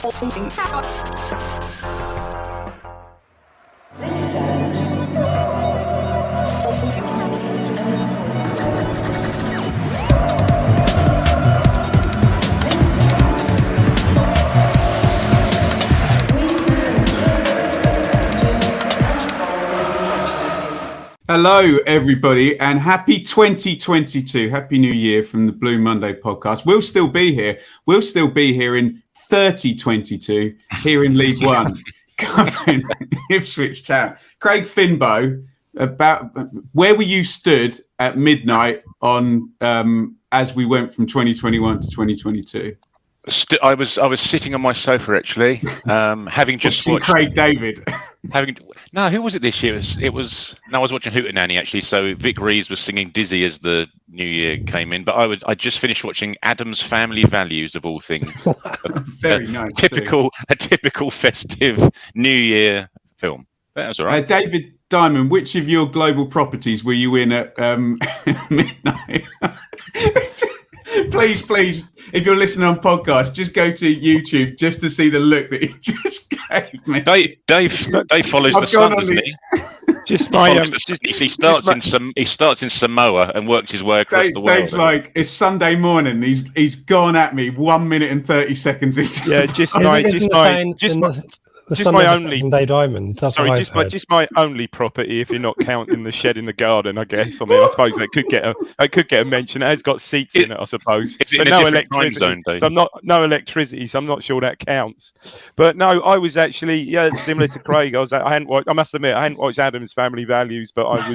Hello, everybody, and happy 2022. Happy New Year from the Blue Monday podcast. We'll still be here. We'll still be here in 3022, here in League One, covering Ipswich Town. Craig Finbow, about where were you stood at midnight on as we went from 2021 to 2022? I was sitting on my sofa actually, having just watched Craig David. Who was it this year? I was watching Hootenanny actually. So Vic Reeves was singing Dizzy as the new year came in, but I just finished watching Adam's Family Values of all things. Very nice. A typical festive New Year film. That was all right. David Diamond, which of your global properties were you in at midnight? Please, if you're listening on podcast, just go to YouTube just to see the look that he just gave me. Dave follows the sun, doesn't he? He starts in Samoa and works his way across the world. Dave's like, it's Sunday morning. He's gone at me 1 minute and 30 seconds. Yeah, just my only Sunday Diamond. That's just my only property. If you're not counting the shed in the garden, I guess. I mean, I suppose it could get a mention. It has got seats in it, I suppose. But no electricity. Zone, so no electricity. So I'm not sure that counts. But no, I was actually similar to Craig. I must admit I hadn't watched Adam's Family Values, but I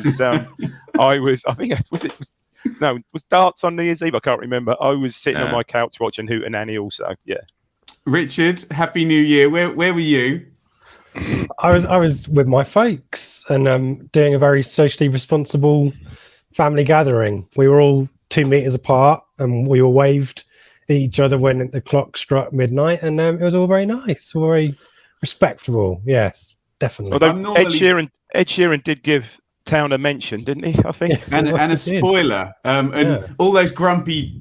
was. I think was darts on New Year's Eve. I can't remember. I was sitting on my couch watching Hootenanny also. Yeah. Richard, Happy New Year. Where were you? I was with my folks and doing a very socially responsible family gathering. We were all 2 meters apart and we all waved at each other when the clock struck midnight, and it was all very nice, very respectable. Yes, definitely. Although Ed Sheeran did give Town a mention, didn't he? I think, and a spoiler. All those grumpy.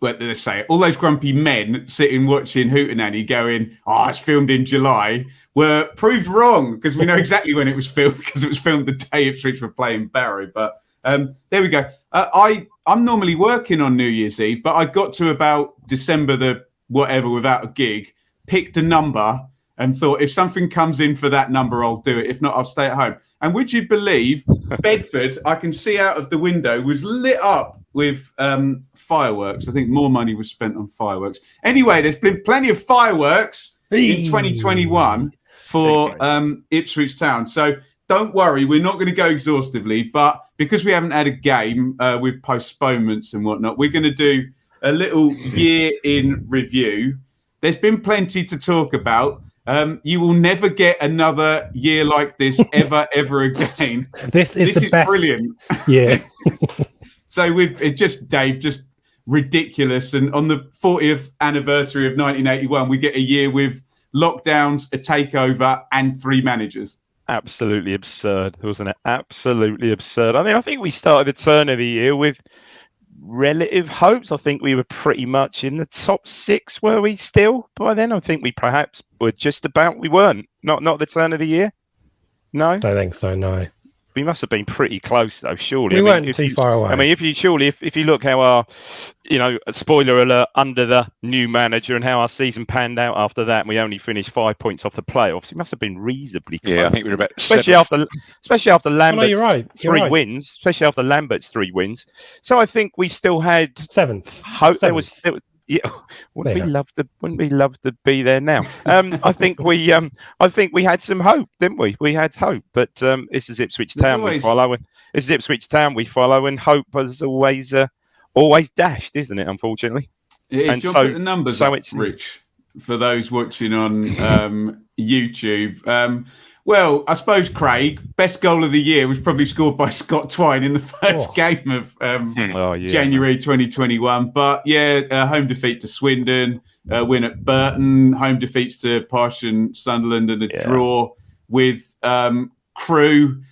Let's say it, all those grumpy men sitting watching Hootenanny going, it's filmed in July, were proved wrong because we know exactly when it was filmed, because it was filmed the day Ipswich were playing Barrow. But there we go. I'm normally working on New Year's Eve, but I got to about December the whatever without a gig, picked a number and thought, if something comes in for that number, I'll do it. If not, I'll stay at home. And would you believe Bedford, I can see out of the window, was lit up with fireworks. I think more money was spent on fireworks. Anyway, there's been plenty of fireworks in 2021 for Ipswich Town. So don't worry, we're not going to go exhaustively, but because we haven't had a game with postponements and whatnot, we're going to do a little year in review. There's been plenty to talk about. You will never get another year like this ever again. This is best. Brilliant. Yeah. So Dave, just ridiculous. And on the 40th anniversary of 1981, we get a year with lockdowns, a takeover, and 3 managers. Absolutely absurd, wasn't it? Absolutely absurd. I mean, I think we started the turn of the year with relative hopes. I think we were pretty much in the top 6, were we still by then? I think we perhaps were just about. We weren't. Not the turn of the year. No, don't think so. No, we must have been pretty close though. Surely we weren't too far away. I mean, if you look how our, spoiler alert, under the new manager and how our season panned out after that, and we only finished 5 points off the playoffs. It must have been reasonably close. Yeah, I think we were about especially after Lambert's you're right. three wins. Especially after Lambert's 3 wins. So I think we still had 7th. Hope there was. Yeah, wouldn't we love to be there now? I think we had some hope, didn't we? We had hope, but this is Ipswich Town we follow, and this is Ipswich Town we follow, and hope is always dashed, isn't it? Unfortunately. And so put the numbers up, Rich, for those watching on YouTube. Well, I suppose, Craig, best goal of the year was probably scored by Scott Twine in the first game of January 2021. But home defeat to Swindon, win at Burton, home defeats to Posh and Sunderland, and a draw with Crewe.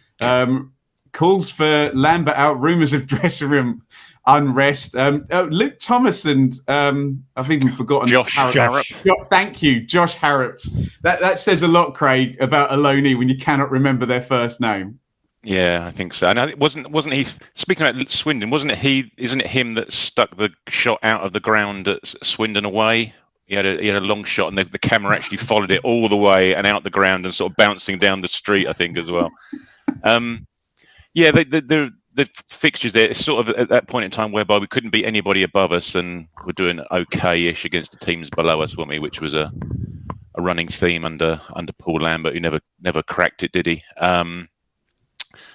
Calls for Lambert out, rumours of dressing room unrest. Luke Thomas and I've even forgotten Josh Harrop. Thank you, Josh Harrops. That says a lot, Craig, about a loanee when you cannot remember their first name. Yeah, I think so. And it wasn't he? Speaking about Swindon, wasn't it he? Isn't it him that stuck the shot out of the ground at Swindon away? He had a long shot, and the camera actually followed it all the way and out the ground and sort of bouncing down the street, I think, as well. Yeah, the fixtures there, it's sort of at that point in time whereby we couldn't beat anybody above us, and we're doing okay-ish against the teams below us, weren't we? Which was a running theme under Paul Lambert, who never cracked it, did he?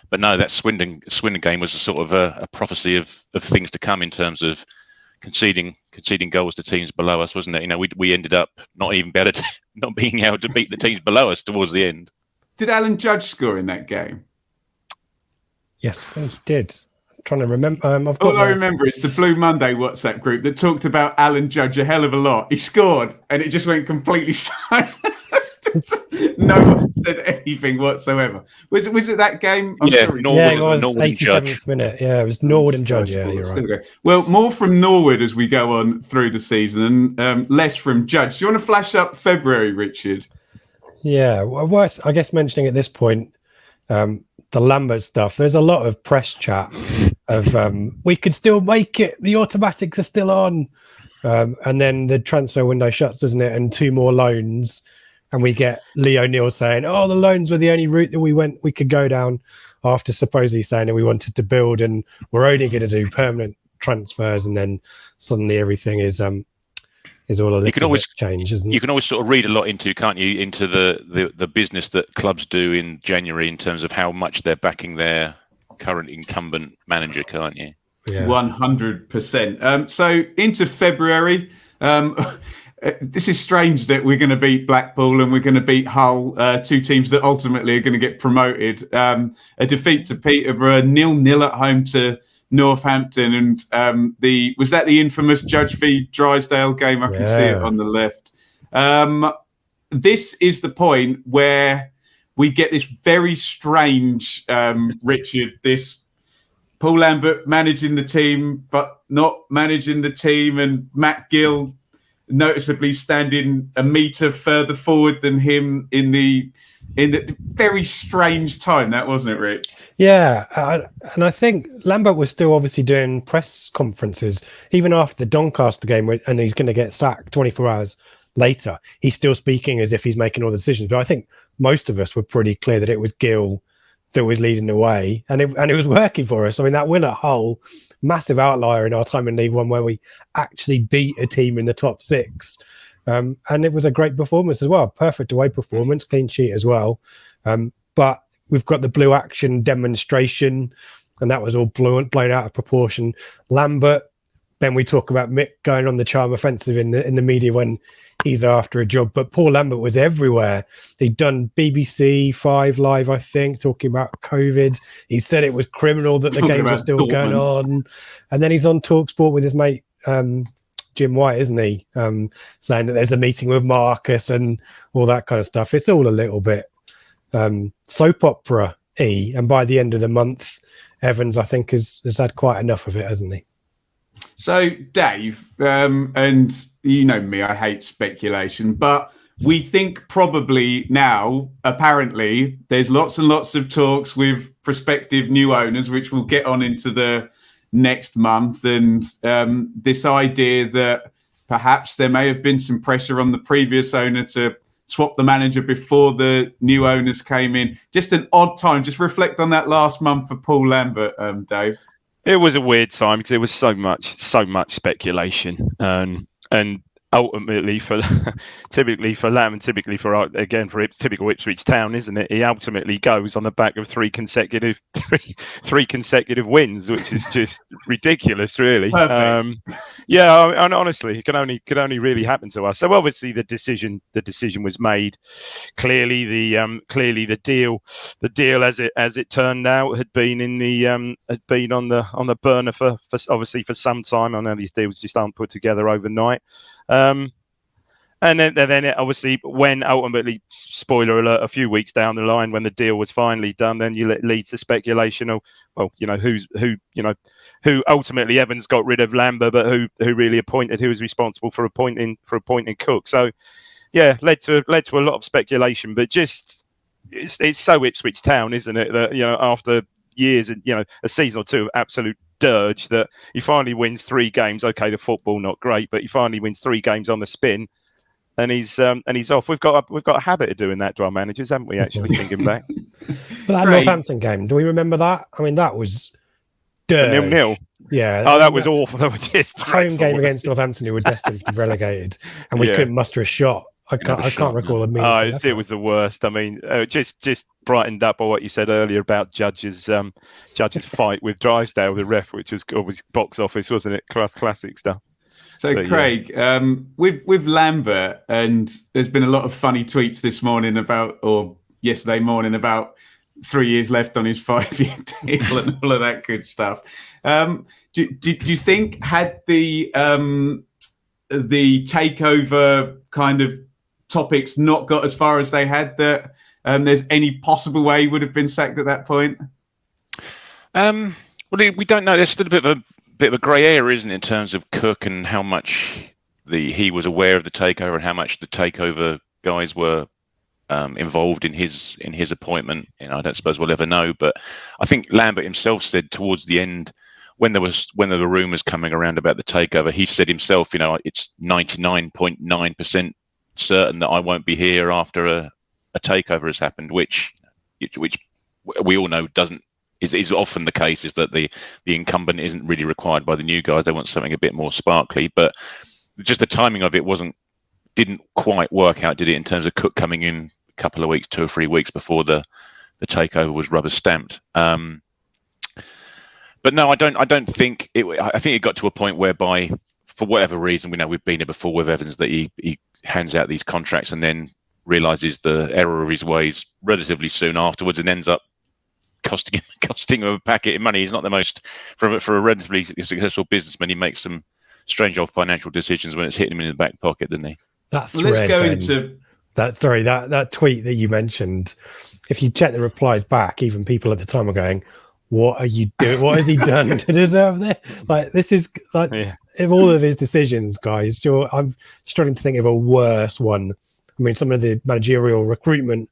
But no, that Swindon game was a sort of a prophecy of things to come in terms of conceding goals to teams below us, wasn't it? You know, we ended up not being able to beat the teams below us towards the end. Did Alan Judge score in that game? Yes, I think he did. I'm trying to remember. All I remember is the Blue Monday WhatsApp group that talked about Alan Judge a hell of a lot. He scored, and it just went completely silent. No one said anything whatsoever. Was it that game? Norwood, it was Norwood 87th minute. Yeah, it was Norwood and Judge. Yeah, you're right. Well, more from Norwood as we go on through the season, and less from Judge. Do you want to flash up February, Richard? Yeah, worth, I guess, mentioning at this point, the Lambert stuff. There's a lot of press chat of we could still make it. The automatics are still on, and then the transfer window shuts, doesn't it? And 2 more loans. And we get Lee O'Neill saying, "Oh, the loans were the only route that we could go down," after supposedly saying that we wanted to build and we're only going to do permanent transfers. And then suddenly everything is all a little bit change, isn't it? You can always sort of read a lot into, can't you, into the business that clubs do in January in terms of how much they're backing their current incumbent manager, can't you? Yeah. 100%. So into February. This is strange that we're going to beat Blackpool and we're going to beat Hull, 2 teams that ultimately are going to get promoted. A defeat to Peterborough, 0-0 at home to Northampton, and was that the infamous Judge v Drysdale game? I can see it on the left. This is the point where we get this very strange, Richard, this Paul Lambert managing the team but not managing the team, and Matt Gill noticeably standing a metre further forward than him in the very strange time that, wasn't it, Rick? Yeah, and I think Lambert was still obviously doing press conferences even after the Doncaster game, and he's going to get sacked 24 hours later. He's still speaking as if he's making all the decisions. But I think most of us were pretty clear that it was Gill that was leading the way, and it was working for us. I mean, that win at Hull, massive outlier in our time in League One, where we actually beat a team in the top 6, and it was a great performance as well. Perfect away performance, clean sheet as well. But we've got the Blue Action demonstration, and that was all blown out of proportion. Lambert, then we talk about Mick going on the charm offensive in the media when he's after a job, but Paul Lambert was everywhere. He'd done BBC 5 Live, I think, talking about COVID. He said it was criminal that the games are still going on. And then he's on TalkSport with his mate Jim White, isn't he? Saying that there's a meeting with Marcus and all that kind of stuff. It's all a little bit soap opera-y. And by the end of the month, Evans, I think, has had quite enough of it, hasn't he? So, Dave, and you know me, I hate speculation, but we think probably now, apparently, there's lots and lots of talks with prospective new owners, which we'll get on into the next month. And this idea that perhaps there may have been some pressure on the previous owner to swap the manager before the new owners came in. Just an odd time. Just reflect on that last month for Paul Lambert, Dave. It was a weird time because there was so much speculation, and ultimately typically for Lam and typically for typical Ipswich Town, isn't it? He ultimately goes on the back of three consecutive wins, which is just ridiculous, really. Yeah, and honestly, it can only really happen to us. So obviously the decision was made. Clearly the deal as it turned out had been on the burner for obviously for some time. I know these deals just aren't put together overnight. And then it obviously, when ultimately, spoiler alert, a few weeks down the line, when the deal was finally done, then you leads to speculation of, well, who ultimately Evans got rid of Lambert, but who really appointed, who was responsible for appointing Cook. So yeah, led to a lot of speculation, but just it's so Ipswich Town, isn't it, that after years and a season or two of absolute dirge, that he finally wins 3 games. Okay, the football not great, but he finally wins 3 games on the spin. And he's off. We've got a habit of doing that to our managers, haven't we? Actually, thinking back. But that Northampton game, do we remember that? I mean, that was dirge. 0-0. Yeah. Oh, that was awful. That was just home game against Northampton, who were destined to be relegated, and we couldn't muster a shot. I can't recall a meeting. It was the worst. I mean, just brightened up by what you said earlier about Judge's fight with Drysdale, the ref, which was always box office, wasn't it? Classic stuff. So, but, Craig, with Lambert, and there's been a lot of funny tweets this morning or yesterday morning about 3 years left on his 5-year deal and all of that good stuff. Do you think, had the takeover kind of topics not got as far as they had, that there's any possible way he would have been sacked at that point? Well, we don't know. There's still a bit of a grey area, isn't it, in terms of Cook and how much he was aware of the takeover and how much the takeover guys were involved in his appointment. I don't suppose we'll ever know, but I think Lambert himself said towards the end, when there were rumours coming around about the takeover, he said himself, it's 99.9% certain that I won't be here after a takeover has happened, which we all know is often the case, is that the incumbent isn't really required by the new guys. They want something a bit more sparkly, but just the timing of it didn't quite work out, did it, in terms of Cook coming in a couple of weeks, 2 or 3 weeks before the takeover was rubber stamped. But no, I don't think it. I think it got to a point whereby, for whatever reason, we know we've been here before with Evans, that he hands out these contracts and then realizes the error of his ways relatively soon afterwards, and ends up costing him a packet of money. He's not the most, for a relatively successful businessman, he makes some strange old financial decisions when it's hitting him in the back pocket, doesn't he? Let's go into that. Sorry, that tweet that you mentioned. If you check the replies back, even people at the time were going, "What are you doing? What has he done to deserve this?" Like, this is like, of all of his decisions, guys, I'm struggling to think of a worse one. I mean, some of the managerial recruitment,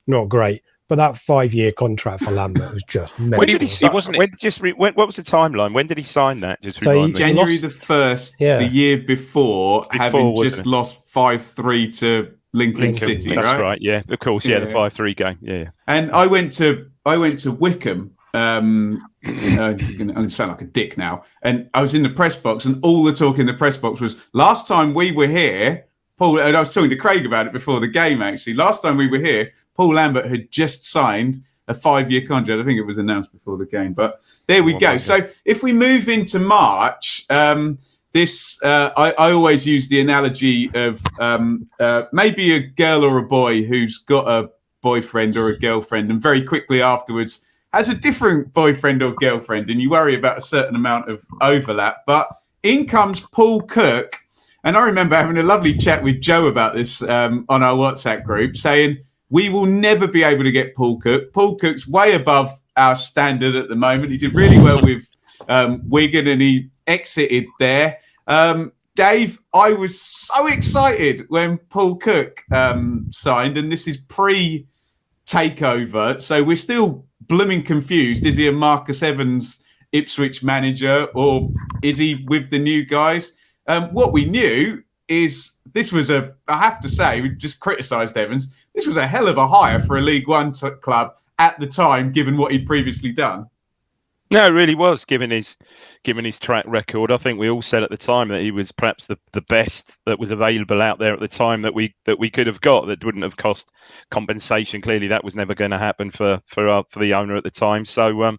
not great. But that 5-year contract for Lambert was just mental. When did he sign? What was the timeline? When did he sign that? January the 1st, the year before having just lost 5-3 to Lincoln City. That's right? Yeah, of course. Yeah, the 5-3 game. Yeah. And I went to Wickham. I'm going to sound like a dick now. And I was in the press box, and all the talk in the press box was, last time we were here, Paul, and I was talking to Craig about it before the game, actually. Last time we were here, Paul Lambert had just signed a 5-year contract. I think it was announced before the game, but there we go. So if we move into March, I always use the analogy of maybe a girl or a boy who's got a boyfriend or a girlfriend, and very quickly afterwards has a different boyfriend or girlfriend, and you worry about a certain amount of overlap. But in comes Paul Cook, and I remember having a lovely chat with Joe about this on our WhatsApp group, saying, we will never be able to get Paul Cook. Paul Cook's way above our standard at the moment. He did really well with Wigan, and he exited there. Dave, I was so excited when Paul Cook signed, and this is pre-takeover, so we're still blooming confused. Is he a Marcus Evans Ipswich manager, or is he with the new guys? What we knew is this was I have to say, we just criticised Evans. This was a hell of a hire for a League One club at the time, given what he'd previously done. No, it really was, given his track record. I think we all said at the time that he was perhaps the best that was available out there at the time that we could have got, that wouldn't have cost compensation. Clearly, that was never going to happen for the owner at the time. So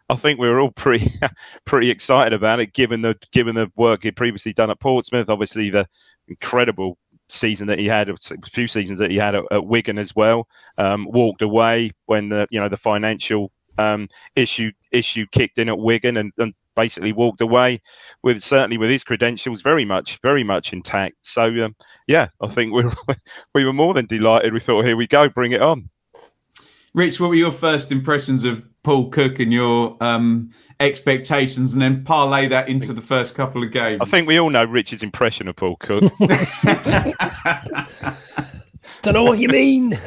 I think we were all pretty excited about it, given the work he'd previously done at Portsmouth. Obviously, the incredible season that he had, a few seasons that he had at Wigan as well. Walked away when the financial issue kicked in at Wigan, and basically walked away with certainly with his credentials very much intact. So yeah, I think we were more than delighted. We thought, here we go, bring it on. Rich, what were your first impressions of Paul Cook and your expectations, and then parlay that into the first couple of games? I think we all know Rich's impression of Paul Cook. Don't know what you mean.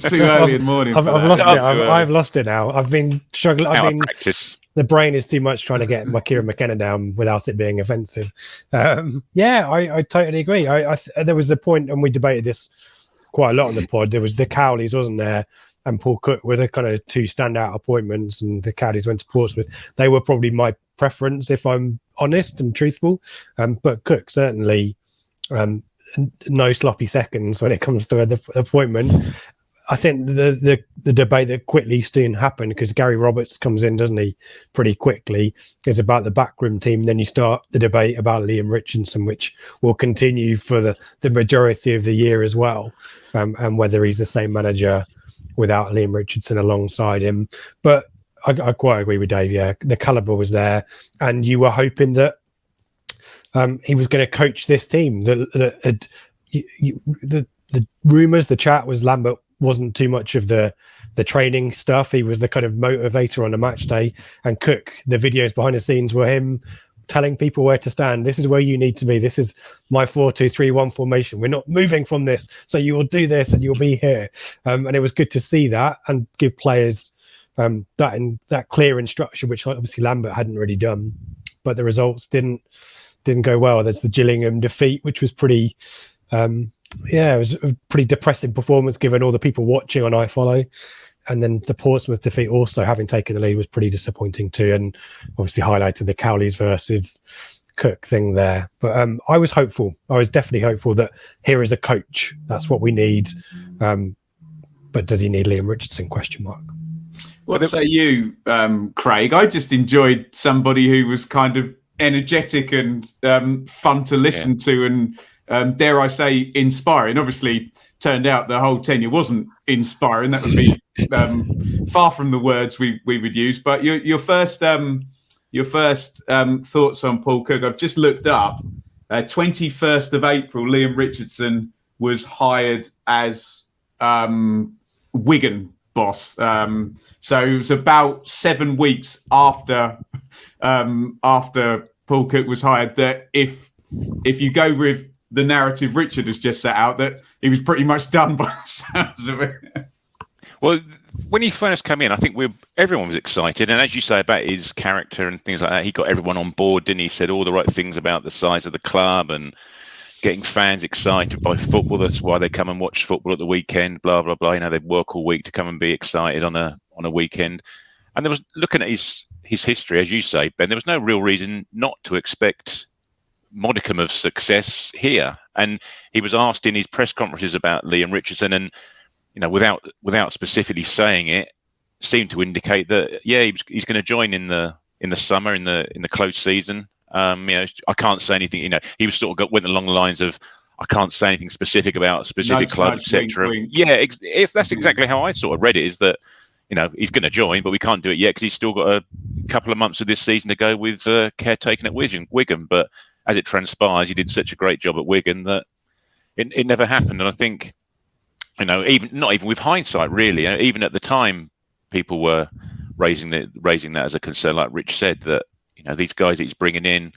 Too early in the morning. I've lost it. I've lost it now. I've been struggling. Out of practice. The brain is too much trying to get my Kieran McKenna down without it being offensive. I totally agree. There was a point, and we debated this quite a lot on the pod. There was the Cowleys, wasn't there? And Paul Cook were the kind of two standout appointments, and the Cowleys went to Portsmouth. They were probably my preference, if I'm honest and truthful. But Cook certainly no sloppy seconds when it comes to the appointment. I think the debate that quickly soon happened, because Gary Roberts comes in, doesn't he, pretty quickly, is about the backroom team. Then you start the debate about Liam Richardson, which will continue for the majority of the year as well, and whether he's the same manager without Liam Richardson alongside him. But I quite agree with Dave. Yeah, the caliber was there, and you were hoping that he was going to coach this team. The rumours, the chat was Lambert wasn't too much of the training stuff. He was the kind of motivator on a match day, and Cook, the videos behind the scenes were him telling people where to stand. This is where you need to be. This is my 4-2-3-1 formation. We're not moving from this. So you will do this and you'll be here. And it was good to see that and give players that clear instruction, which obviously Lambert hadn't really done. But the results didn't go well. There's the Gillingham defeat, which was pretty it was a pretty depressing performance given all the people watching on iFollow. And then the Portsmouth defeat, also having taken the lead, was pretty disappointing too, and obviously highlighted the Cowleys versus Cook thing there. But I was hopeful. I was definitely hopeful that here is a coach. That's what we need. But does he need Liam Richardson? ? What say you, Craig? I just enjoyed somebody who was kind of energetic and fun to listen to, and dare I say, inspiring. Obviously, turned out the whole tenure wasn't inspiring. That would be far from the words we would use. But your first thoughts on Paul Cook? I've just looked up. 21st of April, Liam Richardson was hired as Wigan boss. So it was about 7 weeks after Paul Cook was hired. That if you go with the narrative Richard has just set out, that he was pretty much done by the sounds of it. Well, when he first came in, I think everyone was excited. And as you say about his character and things like that, he got everyone on board, didn't he? He said all the right things about the size of the club and getting fans excited by football. That's why they come and watch football at the weekend, blah, blah, blah. You know, they work all week to come and be excited on a weekend. And there was, looking at his history, as you say, Ben, there was no real reason not to expect modicum of success here. And he was asked in his press conferences about Liam Richardson, and you know, without specifically saying it, seemed to indicate that he's going to join in the summer in the close season. You know, I can't say anything. You know, he was sort of went along the lines of, I can't say anything specific about a specific club, etc. Yeah, that's exactly how I sort of read it. Is that, you know, he's going to join, but we can't do it yet because he's still got a couple of months of this season to go with caretaking at Wigan. But as it transpires, he did such a great job at Wigan that it never happened. And I think, you know, not even with hindsight, really, even at the time, people were raising that as a concern, like Rich said, that, you know, these guys that he's bringing in.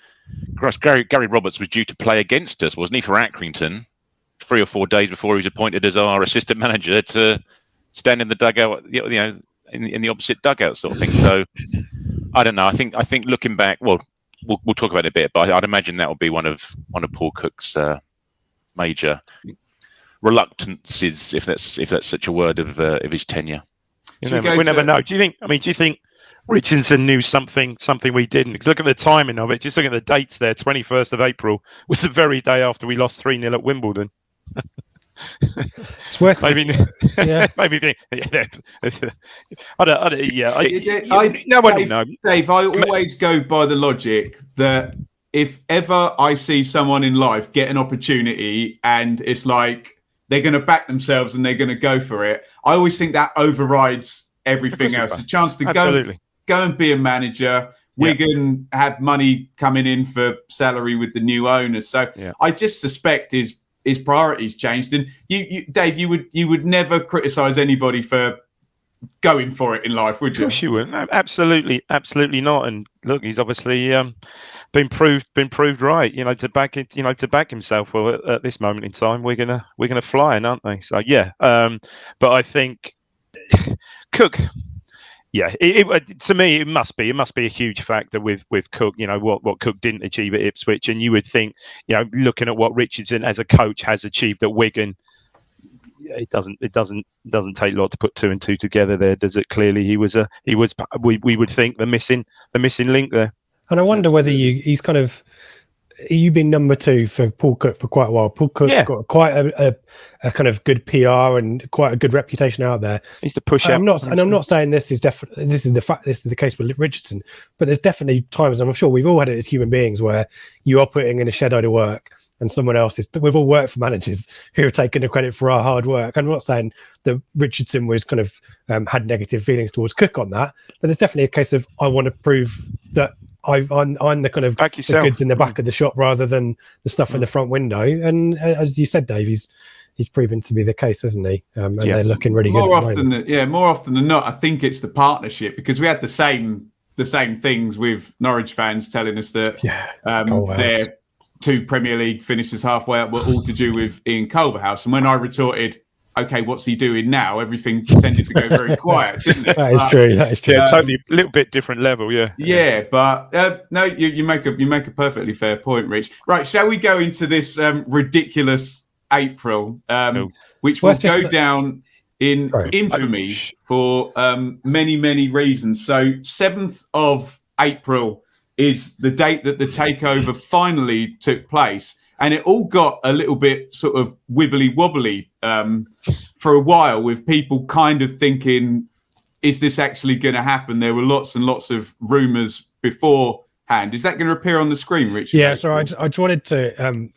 Gary Roberts was due to play against us, wasn't he, for Accrington, 3 or 4 days before he was appointed as our assistant manager to stand in the dugout, you know, in the opposite dugout sort of thing. So I don't know. I think looking back, well, we'll talk about it a bit, but I'd imagine that will be one of Paul Cook's major reluctances, if that's such a word, of his tenure. We never know. Do you think Richardson knew something we didn't? Because look at the timing of it. Just look at the dates there. 21st of April was the very day after we lost 3-0 at Wimbledon. It's worth maybe, yeah. Maybe. No one will know. Dave, I always go by the logic that if ever I see someone in life get an opportunity and it's like they're going to back themselves and they're going to go for it, I always think that overrides everything else. A chance to go and be a manager Wigan had money coming in for salary with the new owners. So I just suspect his priorities changed. And you Dave, you would never criticise anybody for going for it in life, would you? Of course you wouldn't. No, absolutely not. And look, he's obviously been proved right. To back it. To back himself. Well, at this moment in time, we're gonna fly, aren't they? So yeah. But I think Cook. Yeah, to me, it must be a huge factor with Cook. What Cook didn't achieve at Ipswich, and you would think, looking at what Richardson as a coach has achieved at Wigan, it doesn't take a lot to put two and two together there, does it? Clearly, we would think the missing link there. And I wonder whether you've been number two for Paul Cook for quite a while. Paul Cook's got quite a kind of good PR and quite a good reputation out there. He's the push out. I'm not saying this is the case with Richardson, but there's definitely times, and I'm sure we've all had it as human beings, where you are putting in a shed load of work and someone else is. We've all worked for managers who have taken the credit for our hard work. I'm not saying that Richardson was kind of had negative feelings towards Cook on that, but there's definitely a case of I want to prove that I'm the kind of the goods in the back of the shop rather than the stuff in the front window. And as you said, Dave, he's proven to be the case, hasn't he? And they're looking really good. More often than not, I think it's the partnership, because we had the same things with Norwich fans telling us that their two Premier League finishes halfway up were all to do with Ian Culverhouse. And when I retorted, okay, what's he doing now? Everything tended to go very quiet, didn't it? That is true. Yeah, totally a little bit different level, yeah. Yeah, but no, you make a perfectly fair point, Rich. Right, shall we go into this ridiculous April, which will go down in infamy for many, many reasons. So 7th of April is the date that the takeover finally took place. And it all got a little bit sort of wibbly wobbly for a while, with people kind of thinking, is this actually going to happen? There were lots and lots of rumours beforehand. Is that going to appear on the screen, Richard? Yeah, so I just wanted to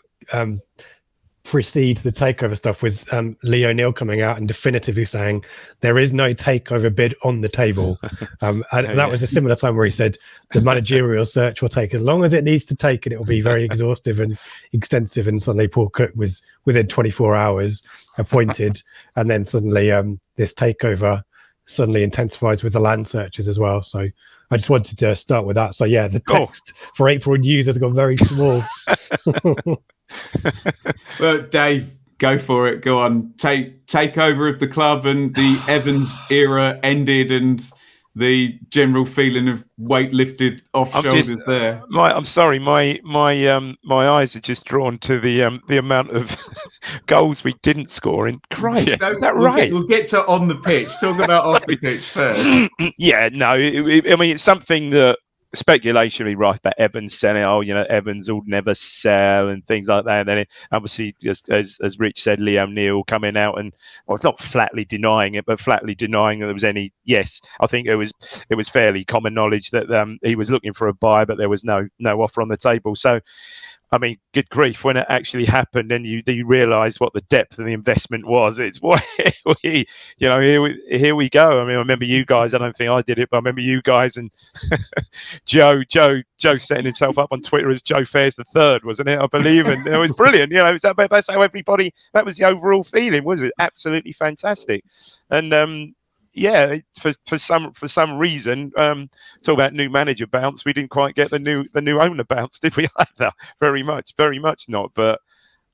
precede the takeover stuff with Lee O'Neill coming out and definitively saying there is no takeover bid on the table. And that was a similar time where he said the managerial search will take as long as it needs to take, and it will be very exhaustive and extensive. And suddenly Paul Cook was within 24 hours appointed. And then suddenly this takeover suddenly intensifies with the land searches as well. So I just wanted to start with that. So yeah, the text for April news has got very small. Well, Dave, go for it. Go on. Take over of the club, and the Evans era ended, and the general feeling of weight lifted off shoulders there. I'm sorry, my eyes are just drawn to the amount of goals we didn't score in. Christ, is that right? We'll get to on the pitch. Talk about off the pitch first. Yeah, no, I mean, it's something that speculation, right, about Evans selling. Evans will never sell and things like that. And then obviously, as Rich said, Lee O'Neill coming out and, well, it's not flatly denying it, but flatly denying that there was any. Yes, I think it was fairly common knowledge that he was looking for a buy, but there was no offer on the table. So, I mean, good grief, when it actually happened and you realise what the depth of the investment was, it's why here we go. I mean, I remember you guys, I don't think I did it, but I remember you guys and Joe setting himself up on Twitter as Joe Fairs the Third, wasn't it? I believe, and it was brilliant. That's how everybody, that was the overall feeling, was it? Absolutely fantastic. And for some reason, talk about new manager bounce, we didn't quite get the new owner bounce, did we either? Very much not. But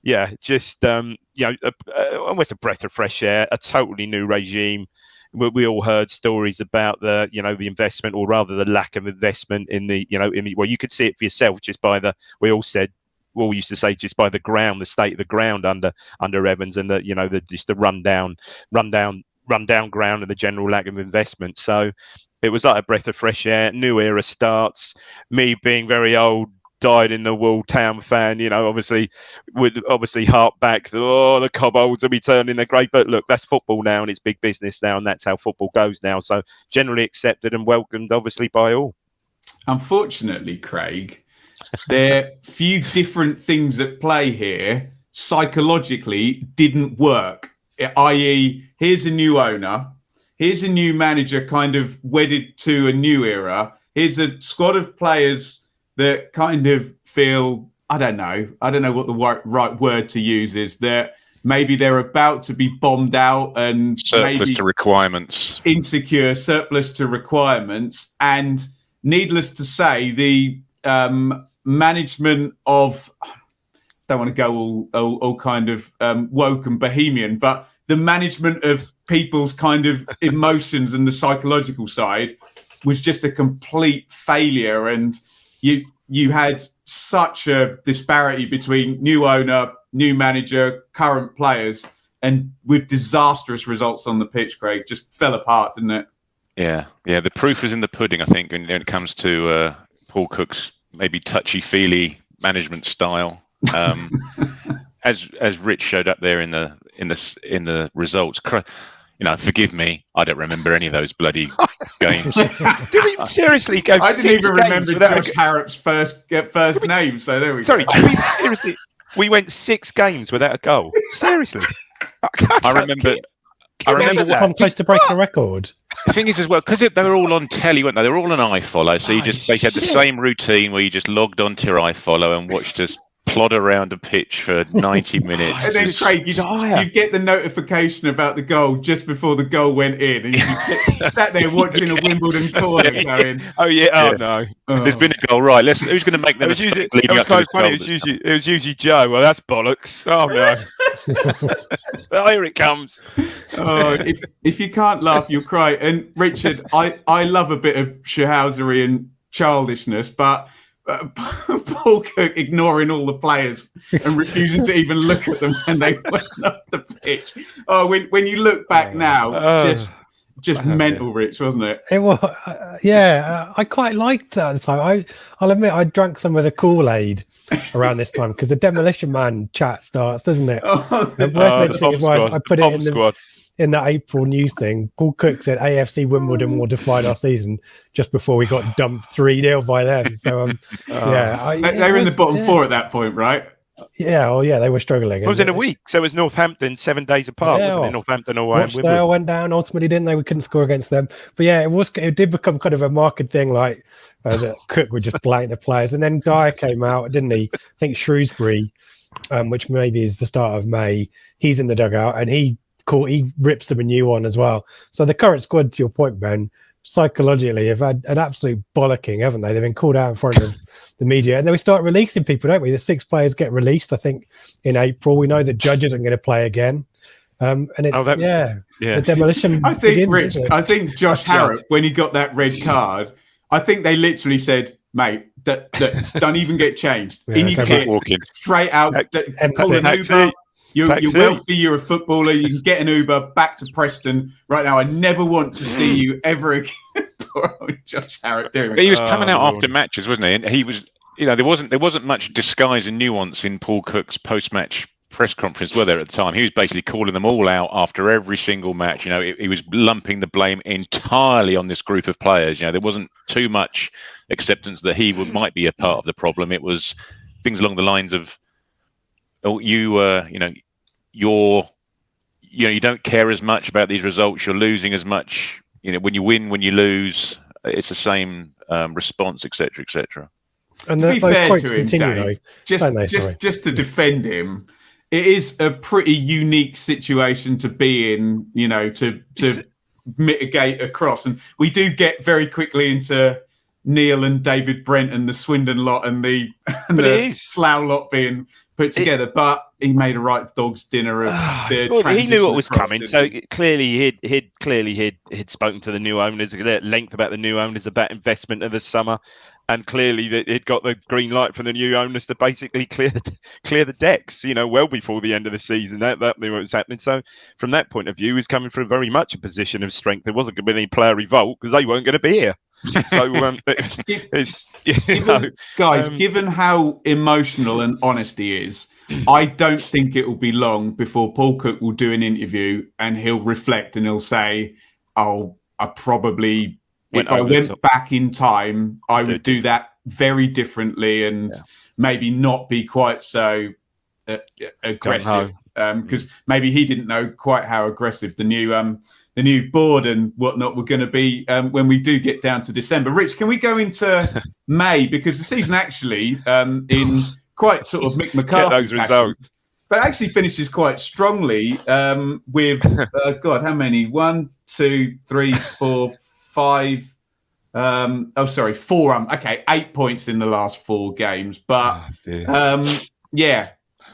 yeah, just almost a breath of fresh air, a totally new regime. We all heard stories about the investment, or rather the lack of investment in the you could see it for yourself just by we all used to say just by the ground, the state of the ground under Evans, and just the rundown ground and the general lack of investment. So it was like a breath of fresh air. New era starts. Me being very old, dyed-in-the-wool town fan, would hark back to, the Cobbolds will be turning the great. But look, that's football now, and it's big business now, and that's how football goes now. So generally accepted and welcomed, obviously, by all. Unfortunately, Craig, there are few different things at play here. Psychologically, didn't work. I.e., here's a new owner, here's a new manager kind of wedded to a new era. here's a squad of players that kind of feel, I don't know what the right word to use is, that maybe they're about to be bombed out and surplus to requirements, insecure, surplus to requirements. And needless to say, the management of, don't want to go all kind of woke and bohemian, but the management of people's kind of emotions and the psychological side was just a complete failure. And you had such a disparity between new owner, new manager, current players, and with disastrous results on the pitch. Craig, just fell apart, didn't it? Yeah. The proof is in the pudding, I think, when it comes to Paul Cook's maybe touchy-feely management style. As Rich showed up there in the results, forgive me, I don't remember any of those bloody games. Did we seriously go? I didn't even remember Josh a... Harrop's first name. So there we go. Sorry, seriously, we went 6 games without a goal. Seriously, I remember what I'm close to breaking a record. The thing is, as well, because they were all on telly, weren't they? They were all on iFollow, so you just basically had the same routine where you just logged onto your iFollow and watched us plod around a pitch for 90 minutes. And then, Craig, you get the notification about the goal just before the goal went in, and you sat there watching a Wimbledon corner going, no. There's been a goal, right? Who's going to make the mistake leading up to this goal? It was usually Joe. Well, that's bollocks. Oh, no. Here it comes. Oh, if you can't laugh, you'll cry. And Richard, I love a bit of shithousery and childishness, but Paul Cook ignoring all the players and refusing to even look at them when they went off the pitch. Oh, when you look back now, just mental, Rich, wasn't it? It was, I quite liked it at the time. I'll admit I drank some of the Kool-Aid around this time because the Demolition Man chat starts, doesn't it? I put it in that April news thing. Paul Cook said AFC Wimbledon will define our season just before we got dumped 3-0 by them. So they were in the bottom 4 at that point, right? Yeah, they were struggling. It was in a week, so it was Northampton 7 days apart, wasn't it? Northampton away. Rochdale went down. Ultimately, didn't they? We couldn't score against them. But yeah, it did become kind of a marked thing, like that Cook would just blank the players, and then Dyer came out, didn't he? I think Shrewsbury, which maybe is the start of May. He's in the dugout, and he rips them a new one as well. So the current squad, to your point, Ben, psychologically have had an absolute bollocking, haven't they? They've been called out in front of the media, and then we start releasing people, don't we? The 6 players get released, I think, in April. We know that Judge isn't going to play again, and it's the demolition. I think Josh Harrop, when he got that red card, I think they literally said, "Mate, don't even get changed. In your kit, straight out, call an Uber." You're wealthy, you're a footballer, you can get an Uber back to Preston right now. I never want to see you ever again. Poor old Josh Harrop doing it. He was coming out after matches, wasn't he? And he was, there wasn't much disguise and nuance in Paul Cook's post-match press conference, were there, at the time? He was basically calling them all out after every single match. He was lumping the blame entirely on this group of players. There wasn't too much acceptance that he might be a part of the problem. It was things along the lines of, you don't care as much about these results. You're losing as much. When you win, when you lose, it's the same response, etc., etc. And to be fair to him, Dave, just to defend him, it is a pretty unique situation to be in. To mitigate across, and we do get very quickly into Neil and David Brent and the Swindon lot and the Slough lot being put together, but he made a right dog's dinner of the he knew what was coming, so clearly he'd spoken to the new owners at length about the new owners, about investment of the summer, and clearly he'd got the green light from the new owners to basically clear the decks, well before the end of the season. That knew what was happening. So from that point of view, he was coming from very much a position of strength. There wasn't going to be any player revolt because they weren't going to be here. So given how emotional and honest he is, I don't think it will be long before Paul Cook will do an interview and he'll reflect and he'll say, "Oh, I probably, if I went back in time, I would do that very differently and maybe not be quite so aggressive." because maybe he didn't know quite how aggressive the new board and whatnot were going to be when we do get down to December. Rich, can we go into May, because the season actually in quite sort of Mick McCarthy those results. But actually finishes quite strongly with, God, how many? 1, 2, 3, 4, 5. 4. Okay, 8 points in the last 4 games. But,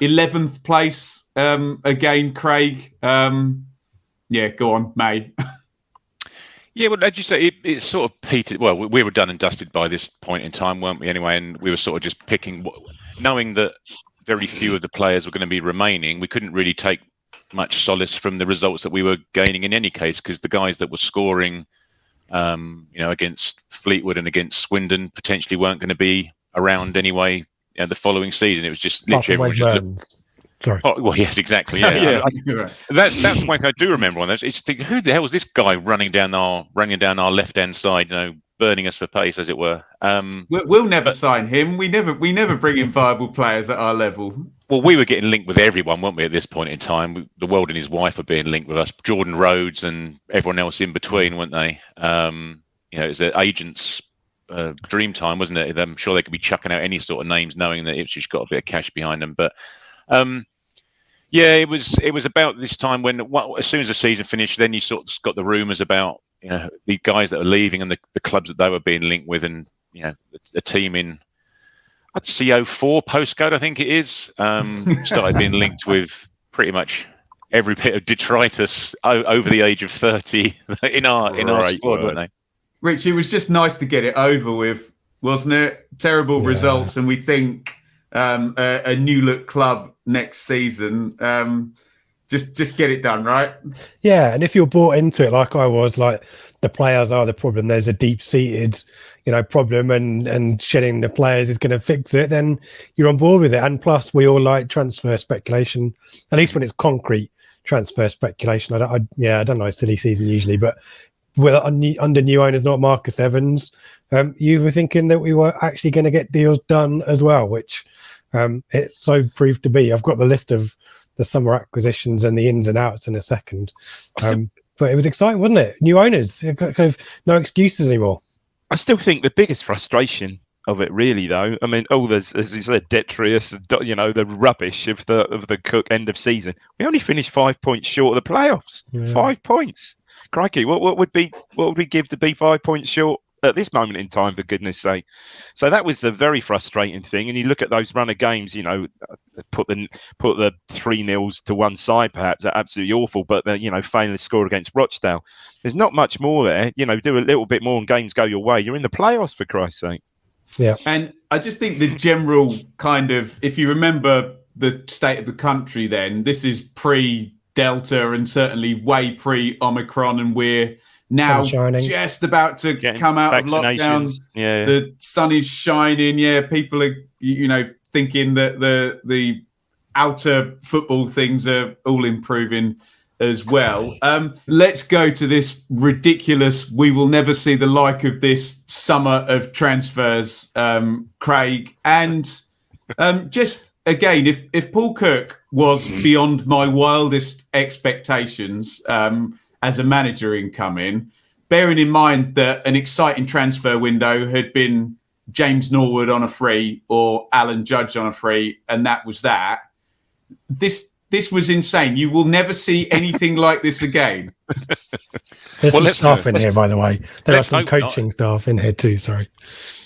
11th place again, Craig. Go on, May. Yeah, well, as you say, it sort of petered. Well, we were done and dusted by this point in time, weren't we, anyway? And we were sort of just picking, knowing that very few of the players were going to be remaining. We couldn't really take much solace from the results that we were gaining in any case, because the guys that were scoring, against Fleetwood and against Swindon potentially weren't going to be around anyway. The following season, it was just literally everyone just. Sorry. Oh, well, yes, exactly. Yeah, that's the one thing I do remember on those. It's who the hell was this guy running down our left hand side? Burning us for pace, as it were. We'll never sign him. We never bring in viable players at our level. Well, we were getting linked with everyone, weren't we? At this point in time, the world and his wife were being linked with us. Jordan Rhodes and everyone else in between, weren't they? It was an agent's dream time, wasn't it? I'm sure they could be chucking out any sort of names, knowing that Ipswich got a bit of cash behind them, but. It was about this time when, as soon as the season finished, then you sort of got the rumours about the guys that are leaving and the clubs that they were being linked with, and a team in CO4 postcode, I think it is, started being linked with pretty much every bit of detritus over the age of 30 in our squad, weren't they? Rich, it was just nice to get it over with, wasn't it? Terrible results, and we think. A new look club next season. Just get it done, right? Yeah, and if you're bought into it like I was, like the players are the problem, there's a deep-seated, problem, and shedding the players is going to fix it, then you're on board with it. And plus, we all like transfer speculation, at least when it's concrete transfer speculation. I don't know, silly season usually, but under new owners, not Marcus Evans, you were thinking that we were actually going to get deals done as well, which it so proved to be. I've got the list of the summer acquisitions and the ins and outs in a second. But it was exciting, wasn't it? New owners, kind of no excuses anymore. I still think the biggest frustration of it, really, though, I mean, there's, as you said, detritus, the rubbish of the Cook end of season. We only finished 5 points short of the playoffs. Yeah. 5 points. Crikey, what would we give to be 5 points short at this moment in time, for goodness sake? So that was the very frustrating thing. And you look at those run of games, put the 3-0s to one side, perhaps, they're absolutely awful, but failing to score against Rochdale. There's not much more there. Do a little bit more and games go your way. You're in the playoffs, for Christ's sake. Yeah. And I just think the general kind of, if you remember the state of the country then, this is pre-Delta and certainly way pre-Omicron, and we're now just about to come out of lockdown. Yeah. The sun is shining. Yeah, people are, thinking that the outer football things are all improving as well. Let's go to this ridiculous, we will never see the like of this summer of transfers, Craig. And just again, if Paul Cook was beyond my wildest expectations as a manager incoming, bearing in mind that an exciting transfer window had been James Norwood on a free or Alan Judge on a free, and that was that. This was insane. You will never see anything like this again. There's some staff in here, by the way. There are some coaching staff in here too, sorry.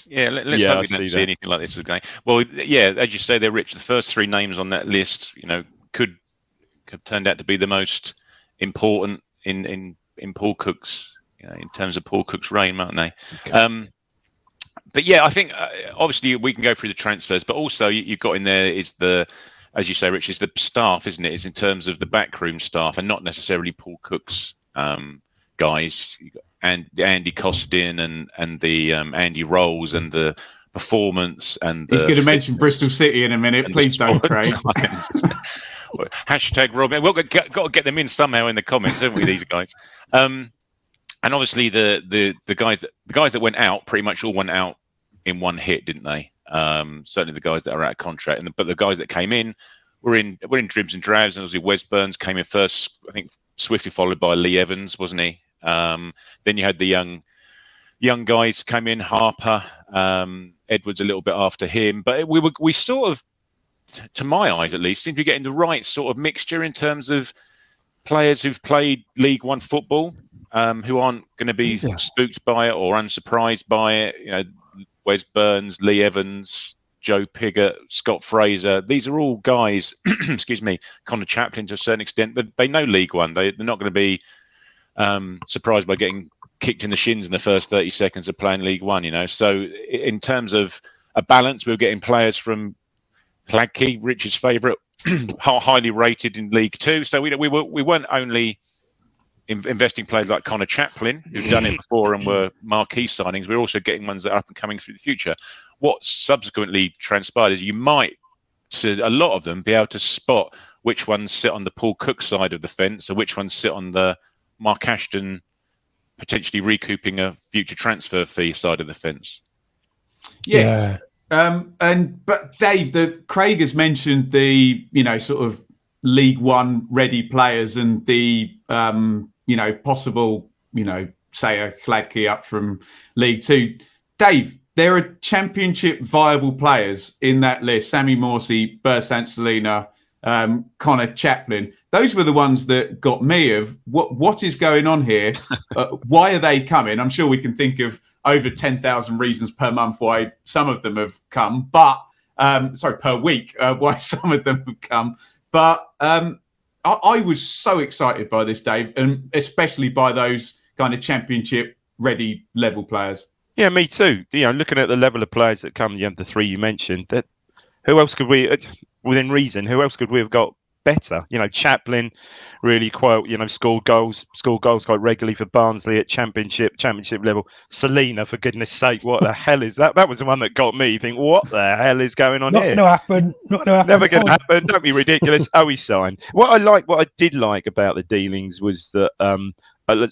Yeah, let's hope we don't see anything like this again. Well, yeah, as you say, they're Rich. The first 3 names on that list, could have turned out to be the most important in Paul Cook's, in terms of Paul Cook's reign, aren't they? But yeah, I think obviously we can go through the transfers, but also you've got in there is the, as you say, Rich, is the staff, isn't it? Is in terms of the backroom staff and not necessarily Paul Cook's guys. And Andy Costin and the Andy Rolls and the performance and he's going to mention Bristol City in a minute. Please don't, Craig. Hashtag Robin. We've got to get them in somehow in the comments, haven't we? These guys. And obviously the guys that went out pretty much all went out in one hit, didn't they? Certainly the guys that are out of contract, but the guys that came in we're in dribs and drabs, and obviously Wes Burns came in first, I think, swiftly followed by Lee Evans, wasn't he? Then you had the young guys come in, Harper, Edwards a little bit after him, but we sort of, to my eyes at least, seem to be getting the right sort of mixture in terms of players who've played League One football, who aren't going to be spooked by it or unsurprised by it. You know, Wes Burns, Lee Evans, Joe Piggott, Scott Fraser. These are all guys, excuse me, Connor Chaplin to a certain extent, that they know League One. They're not going to be surprised by getting kicked in the shins in the first 30 seconds of playing League One, you know. So in terms of a balance, we were getting players from Plagkey, Richard's favourite, highly rated in League Two. So we weren't only investing players like Connor Chaplin, who'd done it before and were marquee signings. We're also getting ones that are up and coming through the future. What subsequently transpired is you might, to a lot of them, be able to spot which ones sit on the Paul Cook side of the fence or which ones sit on the Mark Ashton potentially recouping a future transfer fee side of the fence. Yes. But Dave, Craig has mentioned the, sort of League One ready players and the, possible, say a Cladkey up from League Two. Dave, there are championship viable players in that list. Sammy Morsey, Bersant Salina, Connor Chaplin. Those were the ones that got me of what is going on here? Why are they coming? I'm sure we can think of over 10,000 reasons per month why some of them have come, but per week, why some of them have come. But I was so excited by this, Dave, and especially by those kind of championship ready level players. Yeah, me too. Looking at the level of players that come, the three you mentioned, that who else could we, within reason, who else could we have got better? Chaplin really scored goals quite regularly for Barnsley at championship level. Selina, for goodness sake, what the hell is that? That was the one that got me. You think, what the hell is going on here? Not going to happen. Never going to happen. Don't be ridiculous. He signed. What I did like about the dealings was that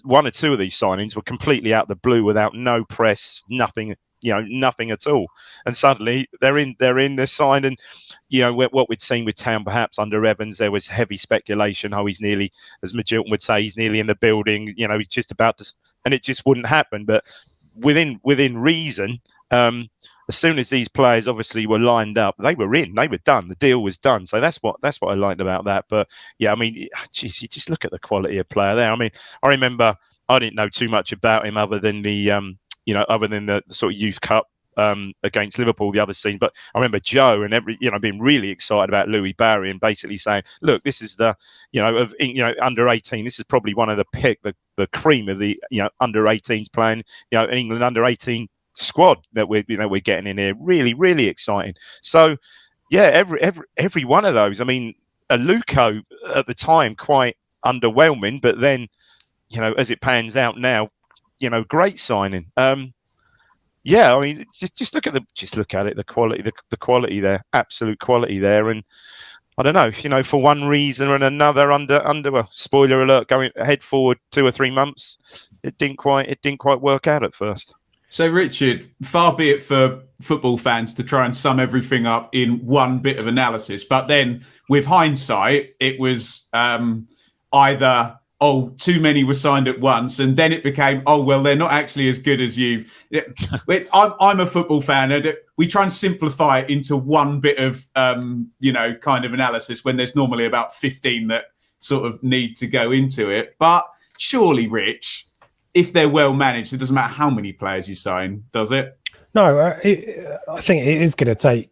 one or two of these signings were completely out of the blue, without no press, nothing. Nothing at all, and suddenly they're signed. And what we'd seen with Town, perhaps under Evans, there was heavy speculation. He's nearly, as Magilton would say, he's nearly in the building. He's just about to, and it just wouldn't happen. But within reason, as soon as these players obviously were lined up, they were in, they were done. The deal was done. So that's what I liked about that. But yeah, I mean, geez, you just look at the quality of player there. I mean, I remember I didn't know too much about him other than the other than the sort of youth cup against Liverpool, the other scene. But I remember Joe and being really excited about Louis Barry and basically saying, look, this is the, under 18. This is probably one of the cream of the, under 18s playing, England under 18 squad that we're getting in here. Really, really exciting. So yeah, every one of those. I mean, Aluko at the time quite underwhelming, but then, as it pans out now, great signing. Yeah, I mean, just look at it, the quality there, absolute quality there. And I don't know, for one reason or another, under spoiler alert, going ahead forward 2 or 3 months, it didn't quite work out at first. So, Richard, far be it for football fans to try and sum everything up in one bit of analysis, but then with hindsight, it was either, too many were signed at once, and then it became, they're not actually as good as you. I'm a football fan, and we try and simplify it into one bit of, kind of analysis when there's normally about 15 that sort of need to go into it. But surely, Rich, if they're well managed, it doesn't matter how many players you sign, does it? No, I think it is going to take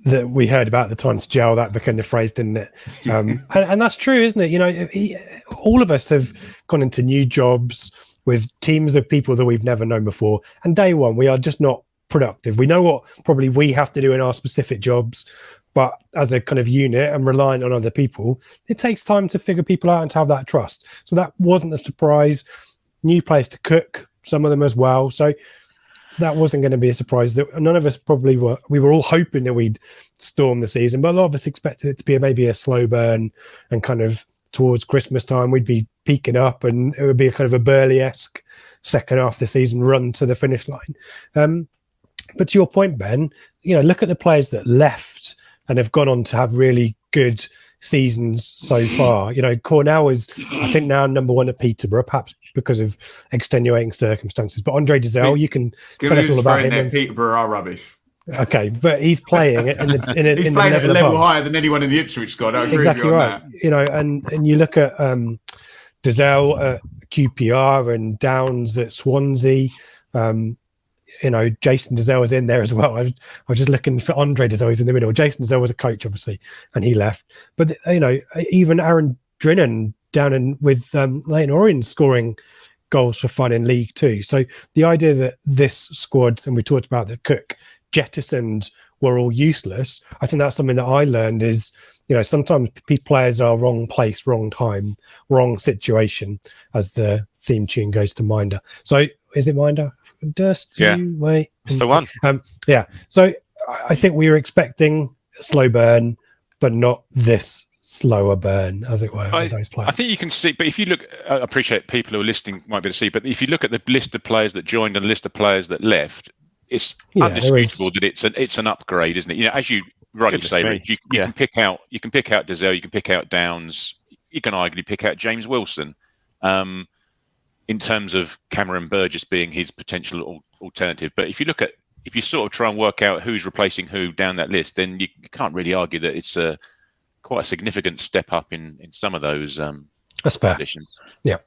that we heard about the time to gel. That became the phrase, didn't it? And that's true, isn't it? All of us have gone into new jobs with teams of people that we've never known before. And day one, we are just not productive. We know what probably we have to do in our specific jobs, but as a kind of unit and reliant on other people, it takes time to figure people out and to have that trust. So that wasn't a surprise. New players to cook, some of them as well. So that wasn't going to be a surprise. That none of us probably were. We were all hoping that we'd storm the season, but a lot of us expected it to be maybe a slow burn, and kind of towards Christmas time we'd be peaking up, and it would be a kind of a Burley-esque second half of the season run to the finish line. But to your point, Ben, look at the players that left and have gone on to have really good seasons so far. You know, Cornell is, I think, now number one at Peterborough, perhaps because of extenuating circumstances. But Andre Dizelle, you can tell us all about him. Peterborough are rubbish. Okay, but he's playing in the he's in playing the at a level higher than anyone in the Ipswich squad. I agree exactly with you on right. that. You know, and you look at Dizelle at QPR and Downs at Swansea. You know, Jason Dizelle is in there as well. I was just looking for Andre Dizelle. He's in the middle. Jason Dizelle was a coach, obviously, and he left. But you know, even Aaron Drinnan down in with Leighton Orient scoring goals for fun in League Two. So the idea that this squad, and we talked about that Cook jettisoned, were all useless. I think that's something that I learned is, you know, sometimes players are wrong place, wrong time, wrong situation, as the theme tune goes to Minder. So is it Minder? Durst? Yeah. Wait. It's the one. Yeah. So I think we were expecting a slow burn, but not this slower burn, as it were, with those players. I think you can see, but if you look, I appreciate people who are listening might be able to see, but if you look at the list of players that joined and the list of players that left, it's undisputable that it's an upgrade, isn't it? You know, as you rightly say, Rich, you can pick out Dizelle, you can pick out Downs, you can arguably pick out James Wilson. In terms of Cameron Burgess being his potential alternative, but if you sort of try and work out who's replacing who down that list, then you can't really argue that it's quite a significant step up in some of those positions. Yeah.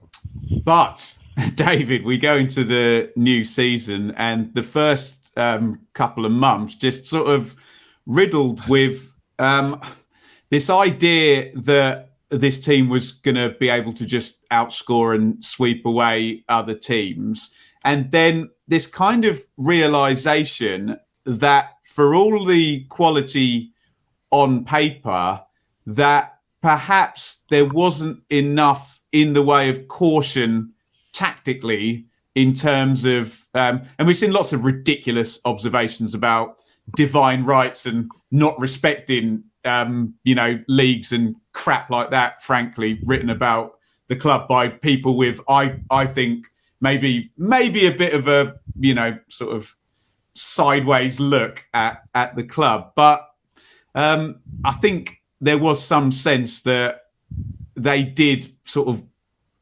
But David, we go into the new season, and the first couple of months just sort of riddled with this idea that this team was going to be able to just outscore and sweep away other teams. And then this kind of realization that for all the quality on paper, that perhaps there wasn't enough in the way of caution tactically in terms of, and we've seen lots of ridiculous observations about divine rights and not respecting, leagues and crap like that, frankly, written about the club by people with, I think, maybe a bit of a, sort of sideways look at the club. But I think there was some sense that they did sort of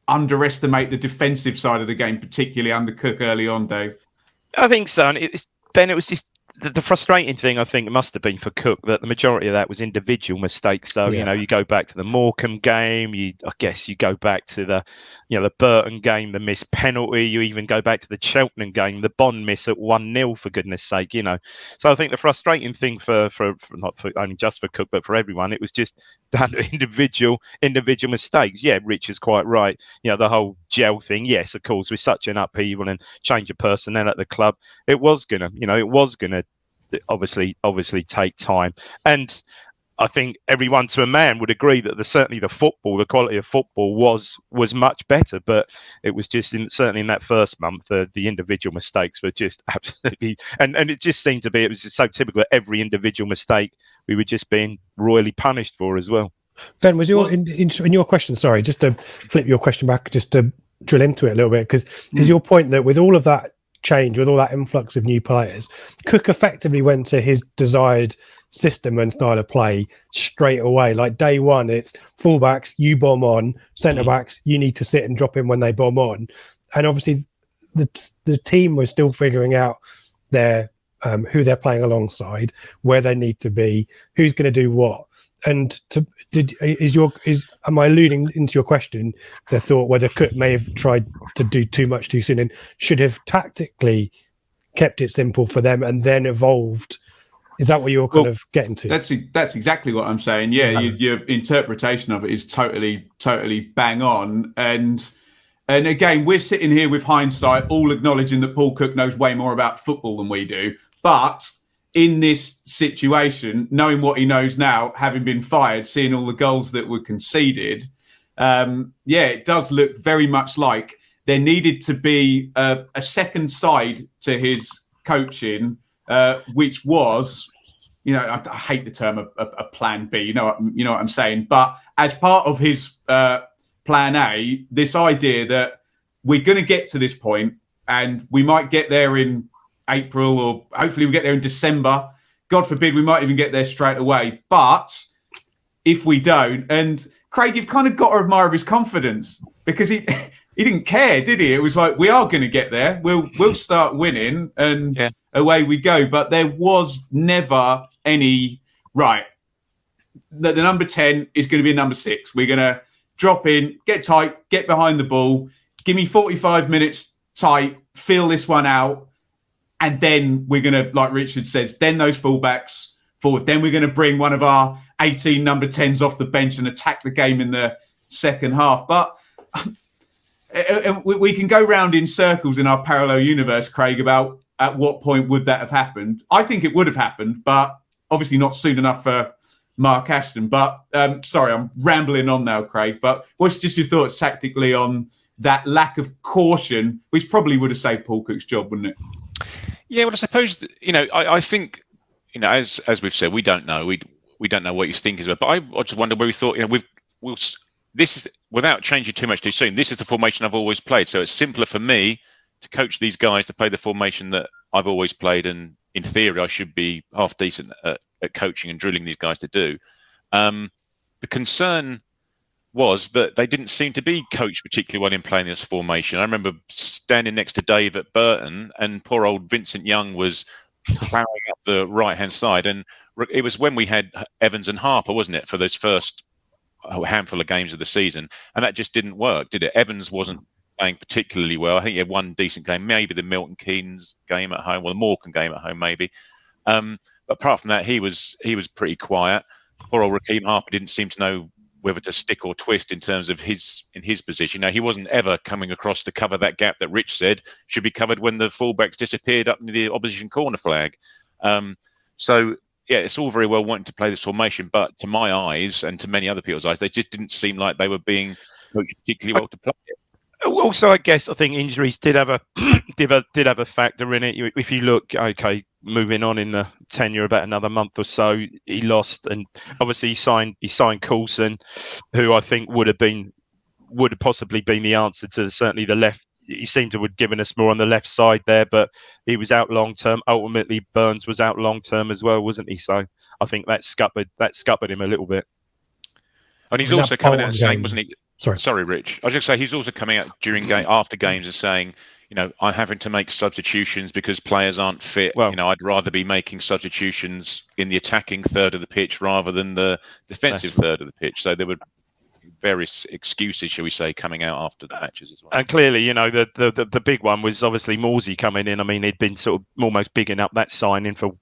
underestimate the defensive side of the game, particularly under Cook early on, Dave. I think so. And it was just the frustrating thing, I think it must have been for Cook, that the majority of that was individual mistakes. So, you go back to the Morecambe game, I guess you go back to the Burton game, the missed penalty, you even go back to the Cheltenham game, the Bond miss at 1-0, for goodness sake, So I think the frustrating thing for not for only just for Cook, but for everyone, it was just down to individual mistakes. Yeah, Rich is quite right. The whole gel thing, yes, of course, with such an upheaval and change of personnel at the club, it was gonna obviously take time. And I think everyone to a man would agree that the quality of football was much better, but it was just certainly in that first month, the individual mistakes were just absolutely, and it just seemed to be, it was just so typical that every individual mistake we were just being royally punished for as well. Ben, was in your question, sorry, just to flip your question back, just to drill into it a little bit, because is your point that with all of that change, with all that influx of new players, Cook effectively went to his desired system and style of play straight away? Like day one, it's fullbacks, you bomb on, centre backs, you need to sit and drop in when they bomb on. And obviously the team was still figuring out their who they're playing alongside, where they need to be, who's going to do what. And am I alluding into your question, the thought whether Cook may have tried to do too much too soon and should have tactically kept it simple for them and then evolved? Is that what you're kind of getting to? That's exactly what I'm saying. Yeah, your interpretation of it is totally bang on. And again, we're sitting here with hindsight, all acknowledging that Paul Cook knows way more about football than we do. But in this situation, knowing what he knows now, having been fired, seeing all the goals that were conceded, it does look very much like there needed to be a second side to his coaching, which was, I hate the term a plan B. You know what I'm saying. But as part of his plan A, this idea that we're going to get to this point, and we might get there in April, or hopefully we get there in December. God forbid we might even get there straight away. But if we don't. And Craig, you've kind of got to admire his confidence, because he didn't care, did he? It was like, we are going to get there. We'll start winning, and away we go. But there was never any, right, the number 10 is going to be a number 6. We're going to drop in, get tight, get behind the ball, give me 45 minutes tight, feel this one out, and then we're going to, like Richard says, then those fullbacks forward. Then we're going to bring one of our 18 number 10s off the bench and attack the game in the second half. But we can go round in circles in our parallel universe, Craig, about at what point would that have happened. I think it would have happened, but obviously not soon enough for Mark Ashton. But sorry, I'm rambling on now, Craig. But what's just your thoughts tactically on that lack of caution, which probably would have saved Paul Cook's job, wouldn't it? Yeah, well, I suppose, I think, as we've said, we don't know. We don't know what he's thinking about. But I just wonder where we thought, this is, without changing too much too soon, this is the formation I've always played. So it's simpler for me to coach these guys to play the formation that I've always played. And in theory, I should be half decent at coaching and drilling these guys to do. The concern was that they didn't seem to be coached particularly well in playing this formation. I remember standing next to Dave at Burton, and poor old Vincent Young was ploughing up the right-hand side. And it was when we had Evans and Harper, wasn't it, for those first handful of games of the season, and that just didn't work, did it? Evans wasn't playing particularly well. I think he had one decent game, maybe the Milton Keynes game at home, or the Morecambe game at home, maybe. But apart from that, he was pretty quiet. Poor old Raheem Harper didn't seem to know whether to stick or twist in terms of his position. Now, he wasn't ever coming across to cover that gap that Rich said should be covered when the fullbacks disappeared up near the opposition corner flag. So, yeah, it's all very well wanting to play this formation, but to my eyes and to many other people's eyes, they just didn't seem like they were being coached particularly well to play it. Also, I think injuries did have a factor in it. If you look, moving on in the tenure about another month or so, he lost, and obviously he signed Coulson, who I think would have possibly been the answer to certainly the left. He seemed to have given us more on the left side there, but he was out long term. Ultimately, Burns was out long term as well, wasn't he? So I think that scuppered him a little bit. And he's also coming out and saying, wasn't he? Sorry, Rich. I was just say he's also coming out after games and saying, I'm having to make substitutions because players aren't fit. Well, I'd rather be making substitutions in the attacking third of the pitch rather than the defensive third of the pitch. So there were various excuses, shall we say, coming out after the matches as well. And clearly, the big one was obviously Morsey coming in. I mean, he'd been sort of almost bigging up that signing for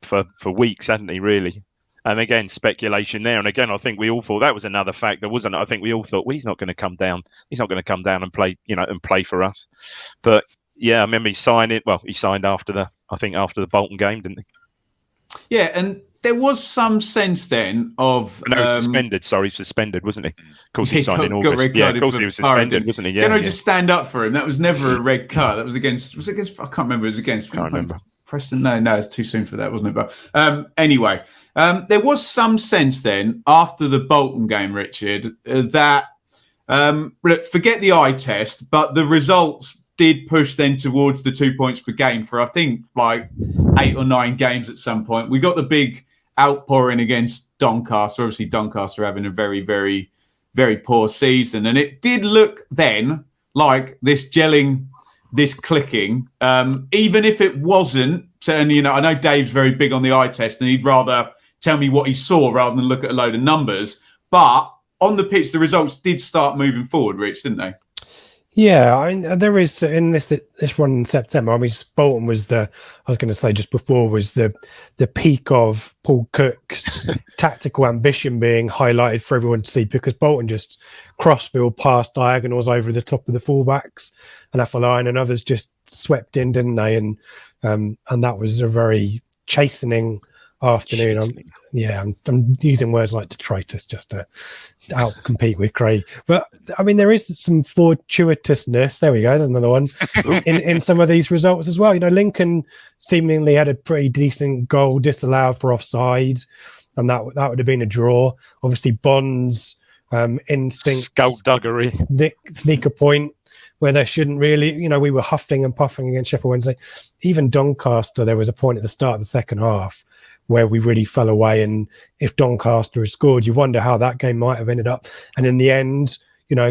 weeks, hadn't he, really? And again, speculation there. And again, I think we all thought that was another factor, wasn't it? I think we all thought, well, he's not going to come down. He's not going to come down and play, and play for us. But yeah, I remember he signed after the Bolton game, didn't he? Yeah, and there was some sense then of... No, suspended, wasn't he? Of course, he signed in August. Yeah, of course he was suspended, wasn't he? Yeah, I just stand up for him? That was never a red card. That was against... I can't remember. It was against... I can't remember. Preston? No, it's too soon for that, wasn't it? But anyway, there was some sense then after the Bolton game, Richard, that forget the eye test, but the results did push then towards the 2 points per game for I think like 8 or 9 games at some point. We got the big outpouring against Doncaster. Obviously, Doncaster having a very, very, very poor season, and it did look then like this gelling. This clicking, even if it wasn't, and I know Dave's very big on the eye test and he'd rather tell me what he saw rather than look at a load of numbers. But on the pitch, the results did start moving forward, Rich, didn't they? Yeah, I mean, there is in this run in September. I mean, Bolton was the peak of Paul Cook's tactical ambition being highlighted for everyone to see, because Bolton just crossfield past diagonals over the top of the fullbacks, and Affeline and others just swept in, didn't they? And that was a very chastening afternoon. I'm using words like detritus just to outcompete with Craig. But I mean, there is some fortuitousness. There we go. There's another one in some of these results as well. Lincoln seemingly had a pretty decent goal disallowed for offside, and that would have been a draw. Obviously, Bond's instinct, skullduggery, sneak a point where there shouldn't really. We were huffing and puffing against Sheffield Wednesday. Even Doncaster, there was a point at the start of the second half where we really fell away. And if Doncaster had scored, you wonder how that game might have ended up. And in the end,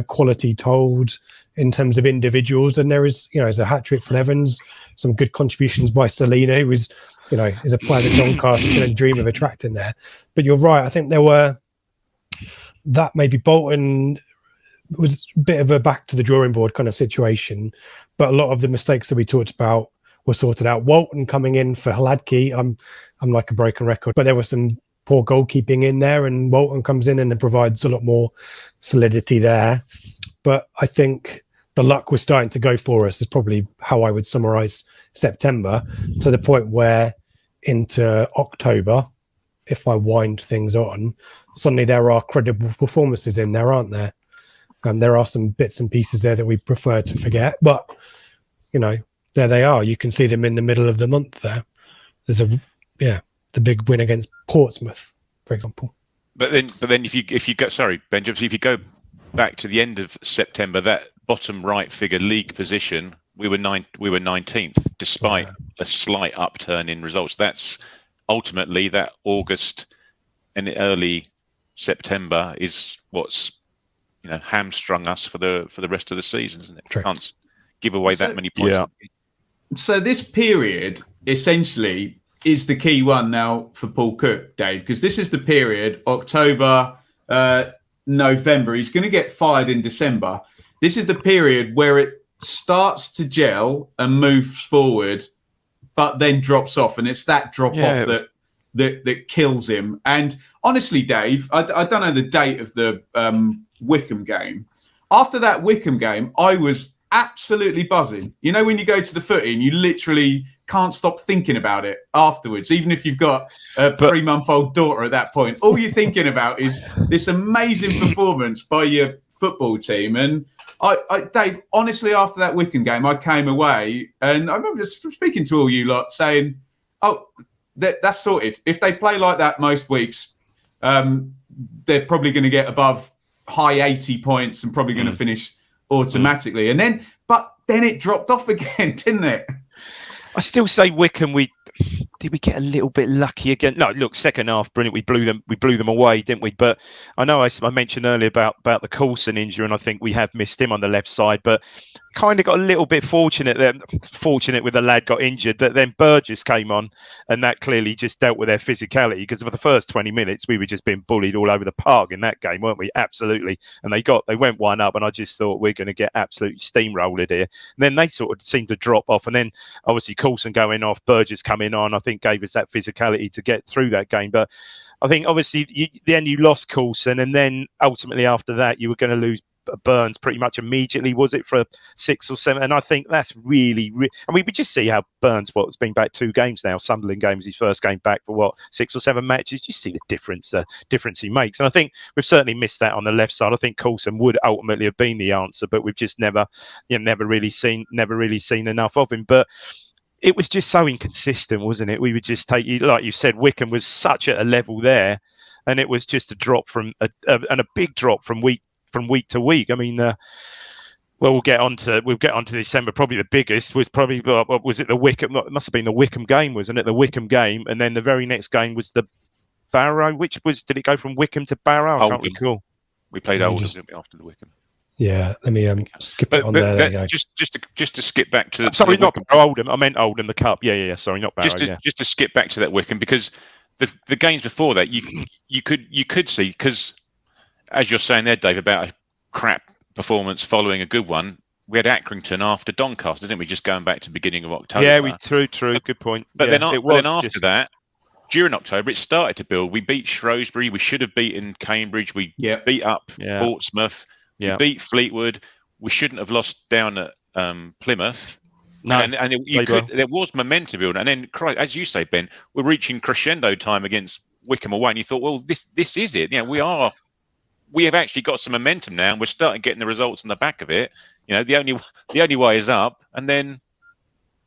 quality told in terms of individuals. And there is, there's a hat trick for Evans, some good contributions by Salina, who is, is a player that Doncaster can only dream of attracting there. But you're right. I think there were that maybe Bolton was a bit of a back to the drawing board kind of situation, but a lot of the mistakes that we talked about were sorted out. Walton coming in for Hladky, I'm like a broken record, but there was some poor goalkeeping in there, and Walton comes in and it provides a lot more solidity there. But I think the luck was starting to go for us, is probably how I would summarize September, to the point where into October, if I wind things on, suddenly there are credible performances in there, aren't there? There are some bits and pieces there that we prefer to forget, but there they are. You can see them in the middle of the month there. There's the big win against Portsmouth, for example. But then if you go, sorry, Benjamin, if you go back to the end of September, that bottom right figure league position, we were 19th, despite a slight upturn in results. That's ultimately that August and early September is what's hamstrung us for the rest of the season, isn't it? True. Can't give away that many points. Yeah. So this period essentially is the key one now for Paul Cook, Dave, because this is the period, October, November. He's going to get fired in December. This is the period where it starts to gel and moves forward, but then drops off, and it's that drop off that kills him. And honestly, Dave, I don't know the date of the Wycombe game. After that Wycombe game, I was absolutely buzzing. When you go to the footy and you literally can't stop thinking about it afterwards, even if you've got a 3-month-old daughter at that point, all you're thinking about is this amazing performance by your football team. And I Dave, honestly, after that Wycombe game, I came away and I remember just speaking to all you lot saying, that's sorted. If they play like that most weeks, they're probably going to get above high 80 points and probably going to finish automatically. And then it dropped off again, didn't it? I still say Wycombe, did we get a little bit lucky again? No, look, second half, brilliant. We blew them away, didn't we? But I know I mentioned earlier about the Coulson injury, and I think we have missed him on the left side, but kind of got a little bit fortunate there. Fortunate with the lad got injured, that then Burgess came on, and that clearly just dealt with their physicality, because for the first 20 minutes we were just being bullied all over the park in that game, weren't we? Absolutely. And they went one up, and I just thought we're going to get absolutely steamrolled here. And then they sort of seemed to drop off, and then obviously Coulson going off, Burgess coming on, I think gave us that physicality to get through that game. But I think obviously then you lost Coulson, and then ultimately after that you were going to lose Burns pretty much immediately, was it, for 6 or 7? And I think that's really I mean, we just see how Burns, it's been back 2 games now, Sunderland games, his first game back for 6 or 7 matches. You see the difference he makes, and I think we've certainly missed that on the left side. I think Coulson would ultimately have been the answer, but we've just never really seen enough of him. But it was just so inconsistent, wasn't it? We would just take, like you said, Wycombe was such at a level there, and it was just a drop from a big drop from week to week. I mean, we'll get on to December. Probably the biggest was probably was it the Wycombe? It must have been the Wycombe game, wasn't it? The Wycombe game, and then the very next game was the Barrow. Did it go from Wycombe to Barrow? I can't recall. We played Oldham after the Wycombe. Yeah, let me skip it on there. Just to skip back to sorry, not Oldham. I meant Oldham, the Cup. Yeah. Sorry, not Barrow. Just to skip back to that Wycombe, because the games before that you could see, because as you're saying there, Dave, about a crap performance following a good one, we had Accrington after Doncaster, didn't we? Just going back to the beginning of October. Yeah, true. Good point. But then after that, during October, it started to build. We beat Shrewsbury. We should have beaten Cambridge. We beat up Portsmouth. We beat Fleetwood. We shouldn't have lost down at Plymouth. No, and there was momentum building. And then, as you say, Ben, we're reaching crescendo time against Wycombe away, and you thought, well, this is it. We have actually got some momentum now, and we're starting getting the results on the back of it. The only way is up, and then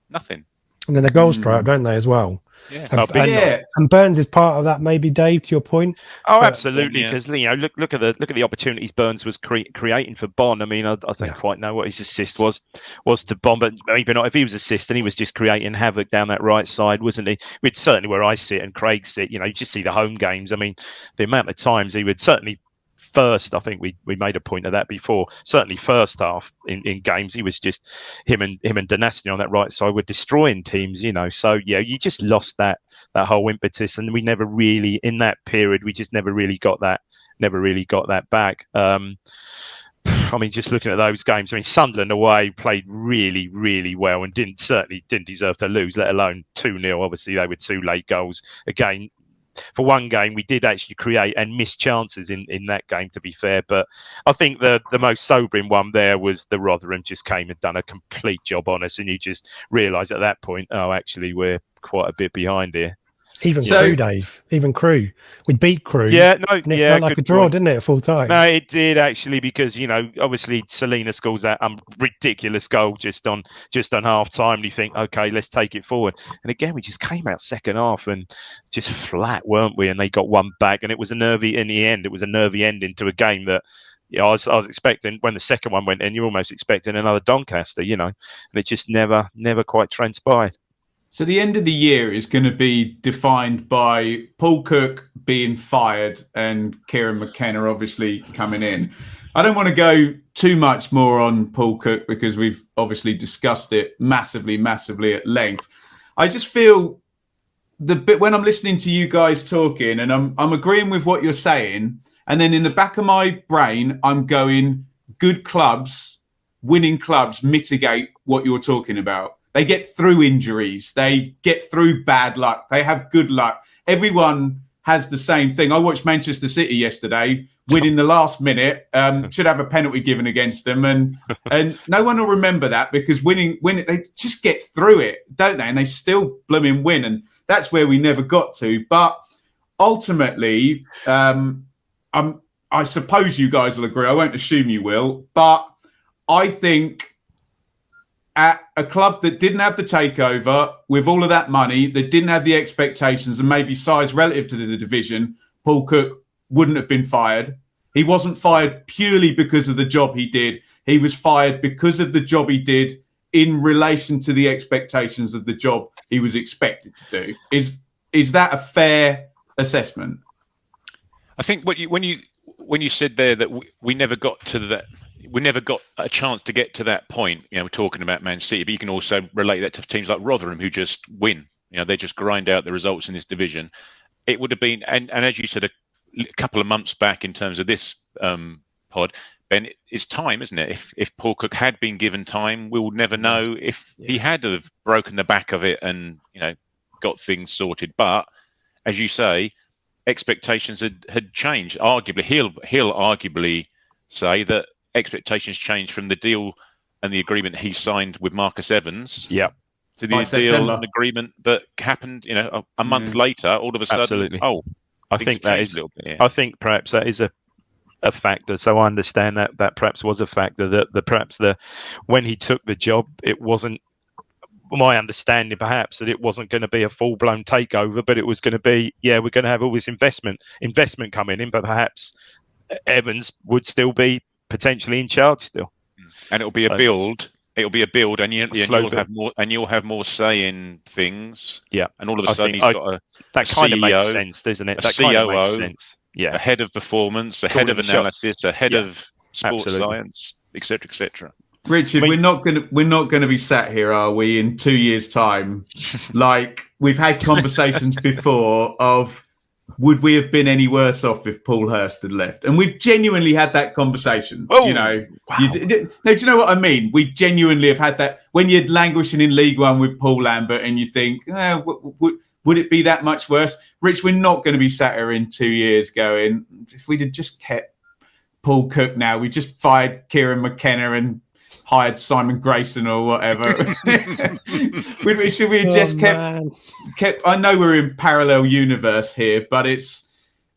nothing. And then the goals dry up, don't they, as well? Yeah. And Burns is part of that, maybe, Dave, to your point. Oh, absolutely. Because look at the opportunities Burns was creating for Bon. I mean, I don't quite know what his assist was to Bon, but maybe not. If he was assisting, he was just creating havoc down that right side, wasn't he? Which certainly where I sit and Craig sit. You just see the home games. I mean, the amount of times he would certainly. First, I think we made a point of that before. Certainly, first half in games, he was just him and Donasty on that right side were destroying teams. So you just lost that whole impetus, and we never really in that period we just never really got that back. I mean, just looking at those games, I mean, Sunderland away played really, really well and certainly didn't deserve to lose, let alone 2-0. Obviously, they were 2 late goals again. For one game, we did actually create and miss chances in that game, to be fair. But I think the most sobering one there was the Rotherham just came and done a complete job on us. And you just realise at that point, oh, actually, we're quite a bit behind here. Even Crew, Dave. Even Crew. We beat Crew. Yeah, no, and it felt like a draw, didn't it, at full time? No, it did actually, because obviously Selena scores that ridiculous goal just on half time. And you think, okay, let's take it forward. And again, we just came out second half and just flat, weren't we? And they got one back, and it was a nervy in the end. It was a nervy ending to a game that. I was expecting when the second one went in. You're almost expecting another Doncaster, and it just never quite transpired. So the end of the year is going to be defined by Paul Cook being fired and Kieran McKenna obviously coming in. I don't want to go too much more on Paul Cook because we've obviously discussed it massively at length. I just feel the bit when I'm listening to you guys talking and I'm agreeing with what you're saying, and then in the back of my brain I'm going, good clubs, winning clubs mitigate what you're talking about. They get through injuries. They get through bad luck. They have good luck. Everyone has the same thing. I watched Manchester City yesterday, winning the last minute. Should have a penalty given against them, and no one will remember that because winning, they just get through it, don't they? And they still blooming win, and that's where we never got to. But ultimately, I suppose you guys will agree. I won't assume you will, but I think. At a club that didn't have the takeover, with all of that money, that didn't have the expectations and maybe size relative to the division, Paul Cook wouldn't have been fired. He wasn't fired purely because of the job he did. He was fired because of the job he did in relation to the expectations of the job he was expected to do. Is that a fair assessment? I think when you said there that we never got to that. We never got a chance to get to that point. We're talking about Man City, but you can also relate that to teams like Rotherham who just win. They just grind out the results in this division. It would have been, and as you said a couple of months back in terms of this pod, Ben, it's time, isn't it? If Paul Cook had been given time, we would never know if he had have broken the back of it and got things sorted. But as you say, expectations had changed. Arguably, he'll arguably say that. Expectations changed from the deal and the agreement he signed with Marcus Evans to the deal and agreement that happened a month later, all of a sudden. Absolutely. I think that is a little bit, I think perhaps that is a factor. So I understand that perhaps was a factor that when he took the job, it wasn't my understanding perhaps that it wasn't going to be a full-blown takeover, but it was going to be we're going to have all this investment coming in, but perhaps Evans would still be potentially in charge still, and it'll be a build. It'll be a build, and you'll have more, and you'll have more say in things. Yeah, and all of a sudden he's got that kind of makes sense, doesn't it? That COO, kind of makes sense. A head of performance, a head of analysis, a head of sports science, etc., etc. Richard, we're not gonna be sat here, are we? In 2 years' time, like we've had conversations before of. Would we have been any worse off if Paul Hurst had left? And we've genuinely had that conversation. Oh, wow. No, do you know what I mean? We genuinely have had that when you're languishing in League One with Paul Lambert and you think, would it be that much worse? Rich, we're not going to be sat here in 2 years going, if we'd have just kept Paul Cook now, we just fired Kieran McKenna and hired Simon Grayson or whatever. Should we have just kept? I know we're in parallel universe here, but it's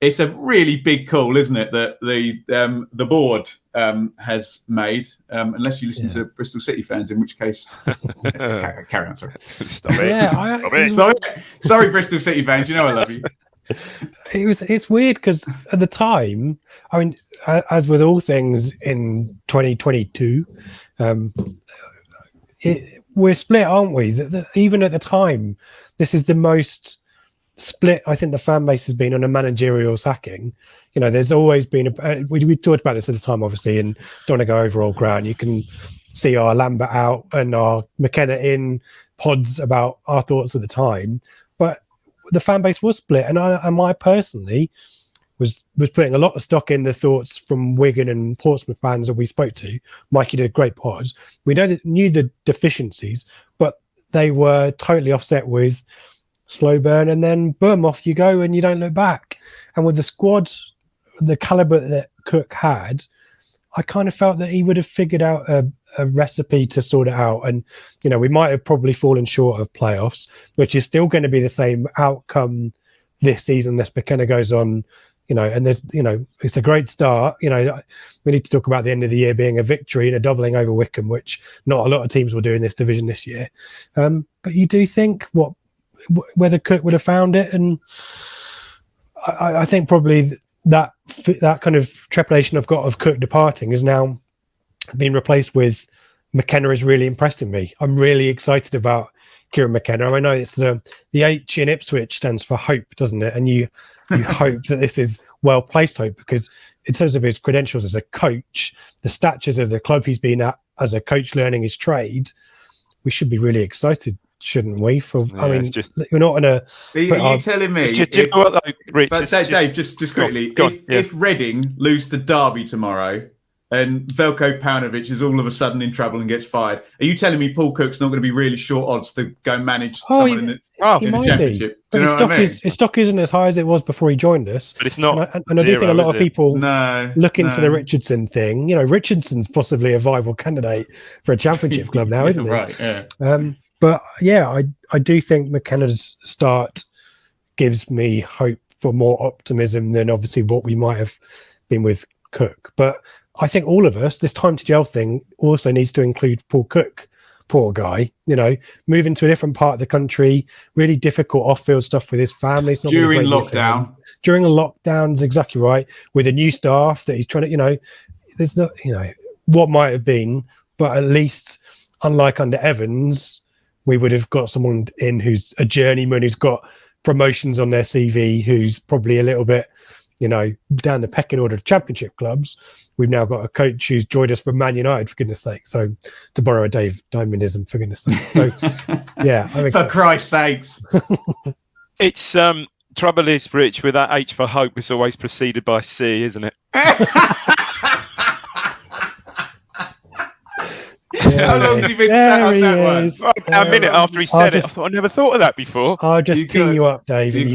it's a really big call, isn't it, that the board has made, unless you listen to Bristol City fans, in which case, carry on, sorry. Stop it. Yeah, Sorry, Bristol City fans, you know I love you. It's weird because at the time, I mean, as with all things in 2022, we're split, aren't we? Even at the time, this is the most split I think the fan base has been on a managerial sacking. You know, there's always been we talked about this at the time, obviously, and don't want to go over all ground. You can see our Lambert out and our McKenna in pods about our thoughts at the time, but the fan base was split, and I personally was putting a lot of stock in the thoughts from Wigan and Portsmouth fans that we spoke to. Mikey did a great pod. We knew the deficiencies, but they were totally offset with slow burn, and then boom, off you go, and you don't look back. And with the squad, the caliber that Cook had, I kind of felt that he would have figured out a recipe to sort it out. And, you know, we might have probably fallen short of playoffs, which is still going to be the same outcome this season unless McKenna goes on, you know, and there's, you know, it's a great start. You know, we need to talk about the end of the year being a victory and a doubling over Wycombe, which not a lot of teams will do in this division this year. But you do think whether Cook would have found it, and I think probably that kind of trepidation I've got of Cook departing is now been replaced with McKenna is really impressing me. I'm really excited about Kieran McKenna. I know it's the H in Ipswich stands for hope, doesn't it? And you hope that this is well placed hope, because in terms of his credentials as a coach, the statures of the club he's been at as a coach learning his trade, we should be really excited, shouldn't we? I mean, we're not going to. Are you telling me? Dave, just quickly, if Reading lose to Derby tomorrow and Veljko Paunovic is all of a sudden in trouble and gets fired, are you telling me Paul Cook's not going to be really short odds to go manage someone in the Championship? But his stock isn't as high as it was before he joined us. But it's not. And I do think a lot of people look into the Richardson thing. You know, Richardson's possibly a viable candidate for a Championship club now, isn't he? Right. Yeah. But yeah, I do think McKenna's start gives me hope for more optimism than obviously what we might have been with Cook. But I think all of us, this time to gel thing also needs to include Paul Cook. Poor guy, you know, moving to a different part of the country, really difficult off-field stuff with his family. It's not during lockdown. During a lockdown's exactly right. With a new staff that he's trying to, you know, there's not, you know, what might have been, but at least, unlike under Evans, we would have got someone in who's a journeyman, who's got promotions on their CV, who's probably a little bit, you know, down the pecking order of Championship clubs. We've now got a coach who's joined us from Man United, for goodness sake. So, to borrow a Dave Diamondism, for goodness sake. So, yeah. For Christ's sakes. It's trouble is, Rich, with that H for hope, it's always preceded by C, isn't it? How long's he been sat on that one? A minute after he said it, I thought I never thought of that before. I'll just tee you up, Dave. There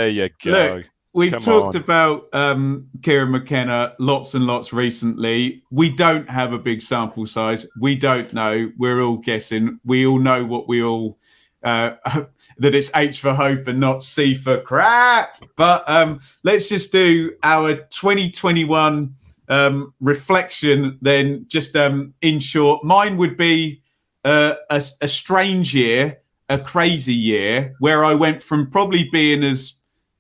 you go. Look, we've talked about Kieran McKenna lots and lots recently. We don't have a big sample size. We don't know. We're all guessing. We all know what we all that it's H for hope and not C for crap. But let's just do our 2021 reflection then. Just in short, mine would be a strange year, a crazy year, where I went from probably being as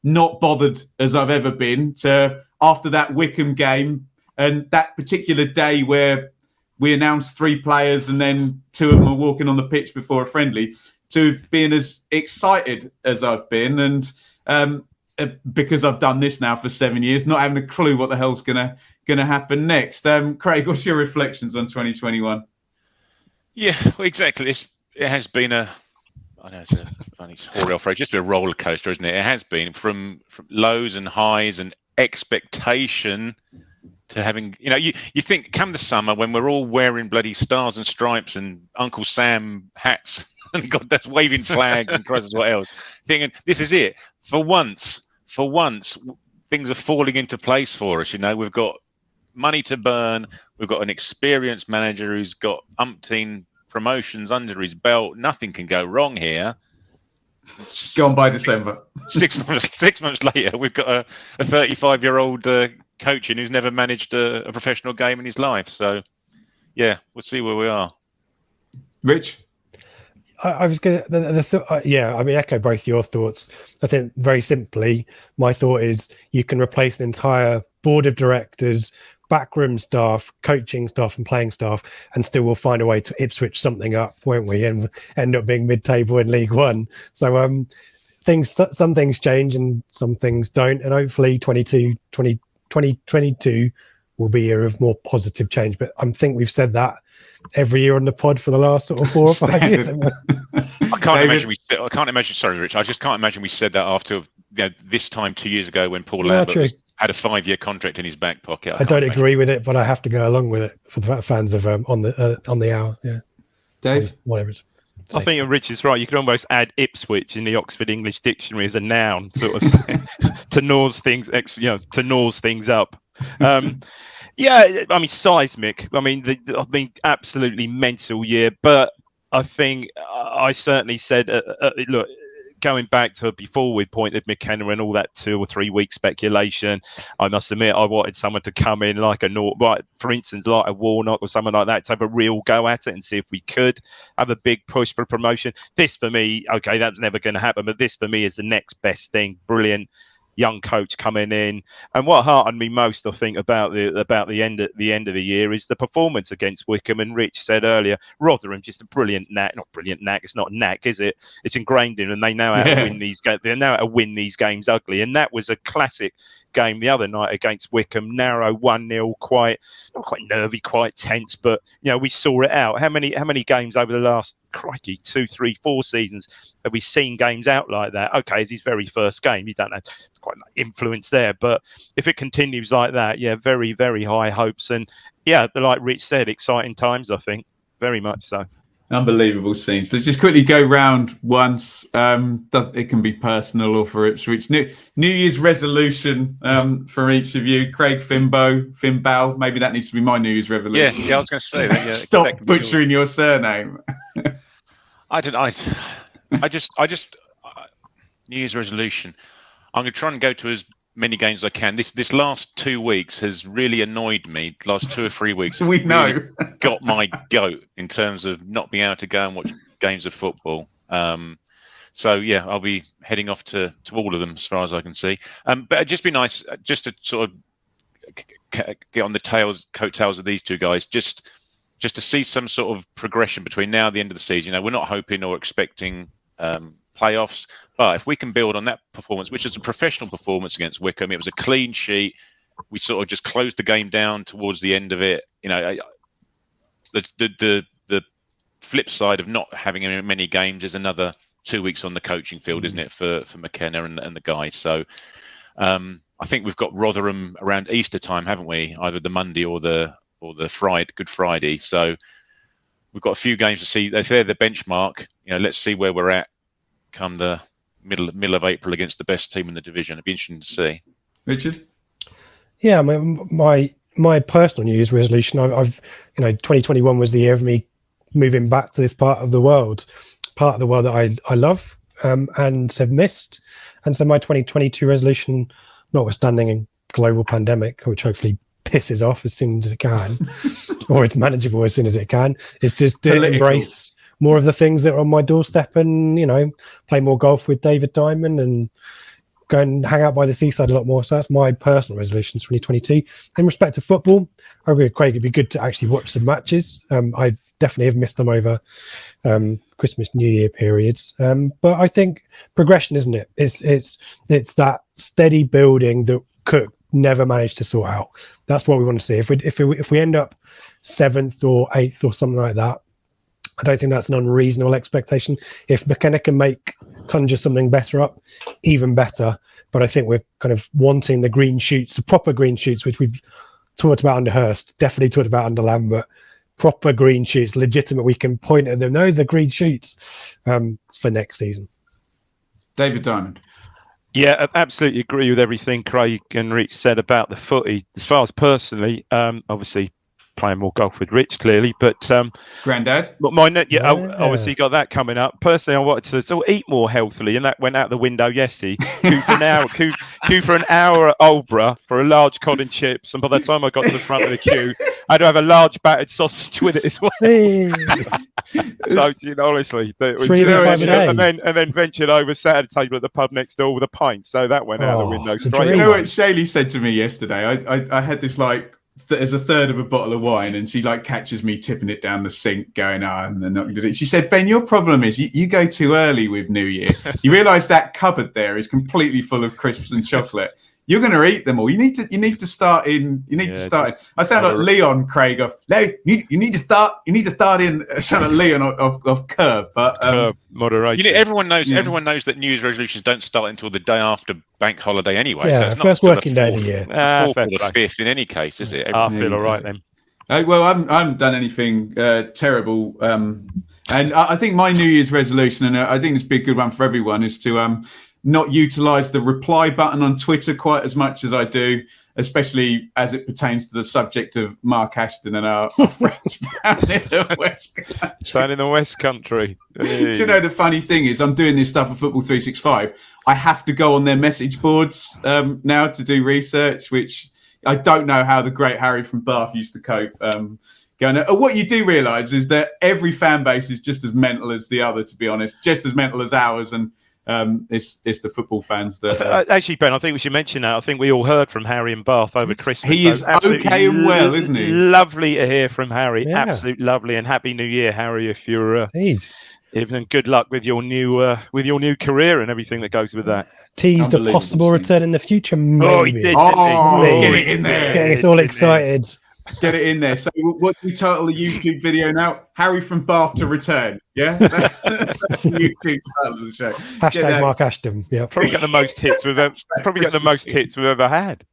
not bothered as I've ever been to, after that Wycombe game and that particular day where we announced 3 players and then 2 of them are walking on the pitch before a friendly, to being as excited as I've been. And because I've done this now for 7 years, not having a clue what the hell's gonna happen next. Craig, what's your reflections on 2021? Yeah, well, exactly. It has been I know it's a funny horrible phrase, just a roller coaster, isn't it? It has been from lows and highs and expectation to having, you know, you think come the summer when we're all wearing bloody stars and stripes and Uncle Sam hats and God, that's waving flags and Christ what else, thinking this is it. For once, things are falling into place for us. You know, we've got money to burn. We've got an experienced manager who's got umpteen promotions under his belt. Nothing can go wrong here. Gone by December. 6 months later, we've got a 35-year-old coaching who's never managed a professional game in his life. So, yeah, we'll see where we are. Rich? I was going to, yeah, I mean, echo both your thoughts. I think very simply, my thought is you can replace an entire board of directors, backroom staff, coaching staff, and playing staff, and still we'll find a way to Ipswich something up, won't we? And end up being mid-table in League One. So some things change and some things don't, and hopefully 2022 will be a year of more positive change. But I think we've said that every year on the pod for the last sort of 4 or 5 years. I can't imagine. Sorry, Rich. I just can't imagine we said that after this time 2 years ago when Paul Lambert had a 5-year contract in his back pocket. I don't agree with it, but I have to go along with it for the fans of on the hour. Yeah, Dave, whatever. I think Rich is right. You could almost add Ipswich in the Oxford English Dictionary as a noun, sort of to nose things, to nose things up. Yeah, I mean, seismic. I mean, absolutely mental year. But I think I certainly said, look, going back to before we pointed McKenna and all that 2 or 3 week speculation, I must admit I wanted someone to come in like for instance, like a Warnock or someone like that, to have a real go at it and see if we could have a big push for promotion. This for me, okay, that's never going to happen, but this for me is the next best thing. Brilliant young coach coming in, and what heartened me most, I think, about the end of the year is the performance against Wickham. And Rich said earlier, Rotherham just a brilliant knack, not brilliant knack. It's not a knack, is it? It's ingrained in, and they know how to win these games. They know how to win these games ugly, and that was a classic game the other night against Wickham. Narrow 1-0, quite nervy, quite tense, but we saw it out. How many games over the last 2, 3, 4 seasons have we seen games out like that? Okay, it's his very first game. You don't know, quite influence there, but if it continues like that, very, very high hopes, and like Rich said, exciting times. I think very much so. Unbelievable scenes. Let's just quickly go round once. It can be personal or for Ipswich. New Year's resolution for each of you. Craig Finbow. Maybe that needs to be my New Year's resolution. Yeah, I was going to say that. Yeah, Stop butchering your surname. I just New Year's resolution. I'm going to try and go to as many games as I can. This last 2 weeks has really annoyed me. The last 2 or 3 weeks, we know, really got my goat in terms of not being able to go and watch games of football. So I'll be heading off to all of them as far as I can see. But it'd just be nice just to sort of get on the coattails of these two guys, just to see some sort of progression between now and the end of the season. We're not hoping or expecting playoffs, but if we can build on that performance, which is a professional performance against Wickham, it was a clean sheet. We sort of just closed the game down towards the end of it. The flip side of not having many games is another 2 weeks on the coaching field, isn't it, for McKenna and the guys? So I think we've got Rotherham around Easter time, haven't we? Either the Monday or the Good Friday. So we've got a few games to see. If they're the benchmark, let's see where we're at come the middle of April against the best team in the division. It'd be interesting to see. Richard? Yeah, I mean, my personal New Year's resolution, I've 2021 was the year of me moving back to this part of the world that I love and have missed. And so my 2022 resolution, notwithstanding a global pandemic, which hopefully pisses off as soon as it can, or it's manageable as soon as it can, is just to embrace more of the things that are on my doorstep and, play more golf with David Diamond and go and hang out by the seaside a lot more. So that's my personal resolution for 2022. In respect to football, I agree with Craig, it'd be good to actually watch some matches. I definitely have missed them over Christmas, New Year periods. But I think progression, isn't it? It's that steady building that Cook never managed to sort out. That's what we want to see. If we end up 7th or 8th or something like that, I don't think that's an unreasonable expectation. If McKenna can conjure something better up, even better. But I think we're kind of wanting the green shoots, the proper green shoots, which we've talked about under Hurst, definitely talked about under Lambert. Proper green shoots, legitimate. We can point at them. Those are green shoots for next season. David Diamond. Yeah, I absolutely agree with everything Craig and Rich said about the footy. As far as personally, obviously playing more golf with Rich, clearly. But Granddad. obviously got that coming up. Personally, I wanted to eat more healthily, and that went out the window yesterday. Queue for an hour at Aldborough for a large cod and chips, and by the time I got to the front of the queue, I had to have a large battered sausage with it as well. Hey. So, honestly, it was, 3 to 5 a day. and then ventured over, sat at a table at the pub next door with a pint. So that went out the window straight. Do you know what Shaylee said to me yesterday? I had this as a third of a bottle of wine, and she catches me tipping it down the sink, going, and they're not going to do it. She said, Ben, your problem is you go too early with New Year. You realise that cupboard there is completely full of crisps and chocolate. You're going to eat them all. You need to start in. I sound like Leon Craig of. No, you need to start. You need to start in. I sound like Leon of Curb, but Curb moderation. Everyone knows. Everyone knows that New Year's resolutions don't start until the day after bank holiday anyway. Yeah, so it's not first working day of the year. Fourth or the fifth in any case, is it? I feel all right then. Well, I haven't done anything terrible, and I think my New Year's resolution, and I think it's been a good one for everyone, is to not utilise the reply button on Twitter quite as much as I do, especially as it pertains to the subject of Mark Ashton and our friends down in the West Country. Down in the West Country. Do you know the funny thing is, I'm doing this stuff for Football 365. I have to go on their message boards now to do research, which I don't know how the great Harry from Bath used to cope. What you do realise is that every fan base is just as mental as the other, to be honest, just as mental as ours, and it's the football fans that actually, Ben, I think we should mention that. I think we all heard from Harry in Bath over Christmas. He is okay and well, isn't he? Lovely to hear from Harry. Yeah. Absolutely lovely, and happy New Year, Harry. If you're even good luck with your new career and everything that goes with that. Teased a possible return in the future. Maybe. Oh, he did. Get it in there. Getting us all excited. Get it in there. So what do we title the YouTube video now? Harry from Bath to return. Yeah? That's the YouTube title of the show. Hashtag Mark Ashton. Yeah. Probably get the most hits we've ever had.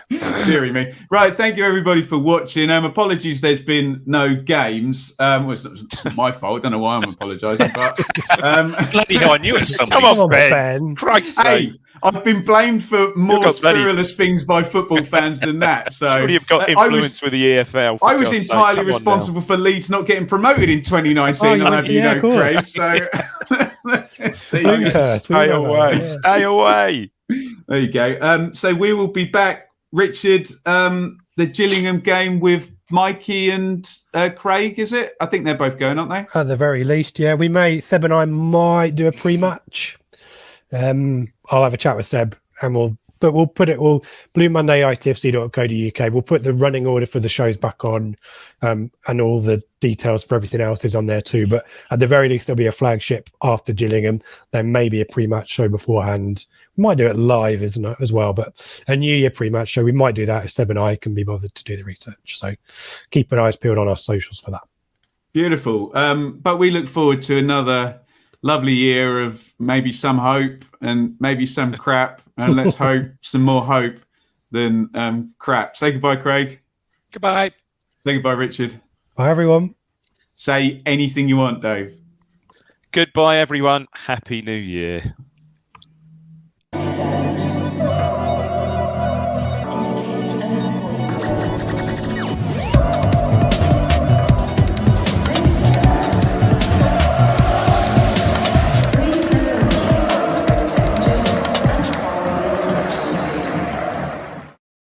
Deary me. Right, thank you everybody for watching. Apologies there's been no games. It's not my fault. I don't know why I'm apologising, but bloody hell, I knew it was somebody. Come on, Ben. Christ's sake. I've been blamed for more scurrilous things by football fans than that. So surely you've got influence with the EFL. I was entirely responsible for Leeds not getting promoted in 2019. I'll have you know, Craig. So stay away. There you go. So we will be back, Richard. The Gillingham game with Mikey and Craig, is it? I think they're both going, aren't they? At the very least, yeah. Seb and I might do a pre-match. I'll have a chat with Seb, and we'll Blue Monday ITFC.co.uk. We'll put the running order for the shows back on, and all the details for everything else is on there too. But at the very least, there'll be a flagship after Gillingham. There may be a pre-match show beforehand. We might do it live, isn't it, as well? But a New Year pre-match show, we might do that if Seb and I can be bothered to do the research. So keep an eyes peeled on our socials for that. Beautiful. But we look forward to another lovely year of maybe some hope and maybe some crap, and let's hope some more hope than crap. Say goodbye, Craig. Goodbye. Say goodbye, Richard. Bye, everyone. Say anything you want, Dave. Goodbye, everyone. Happy New Year.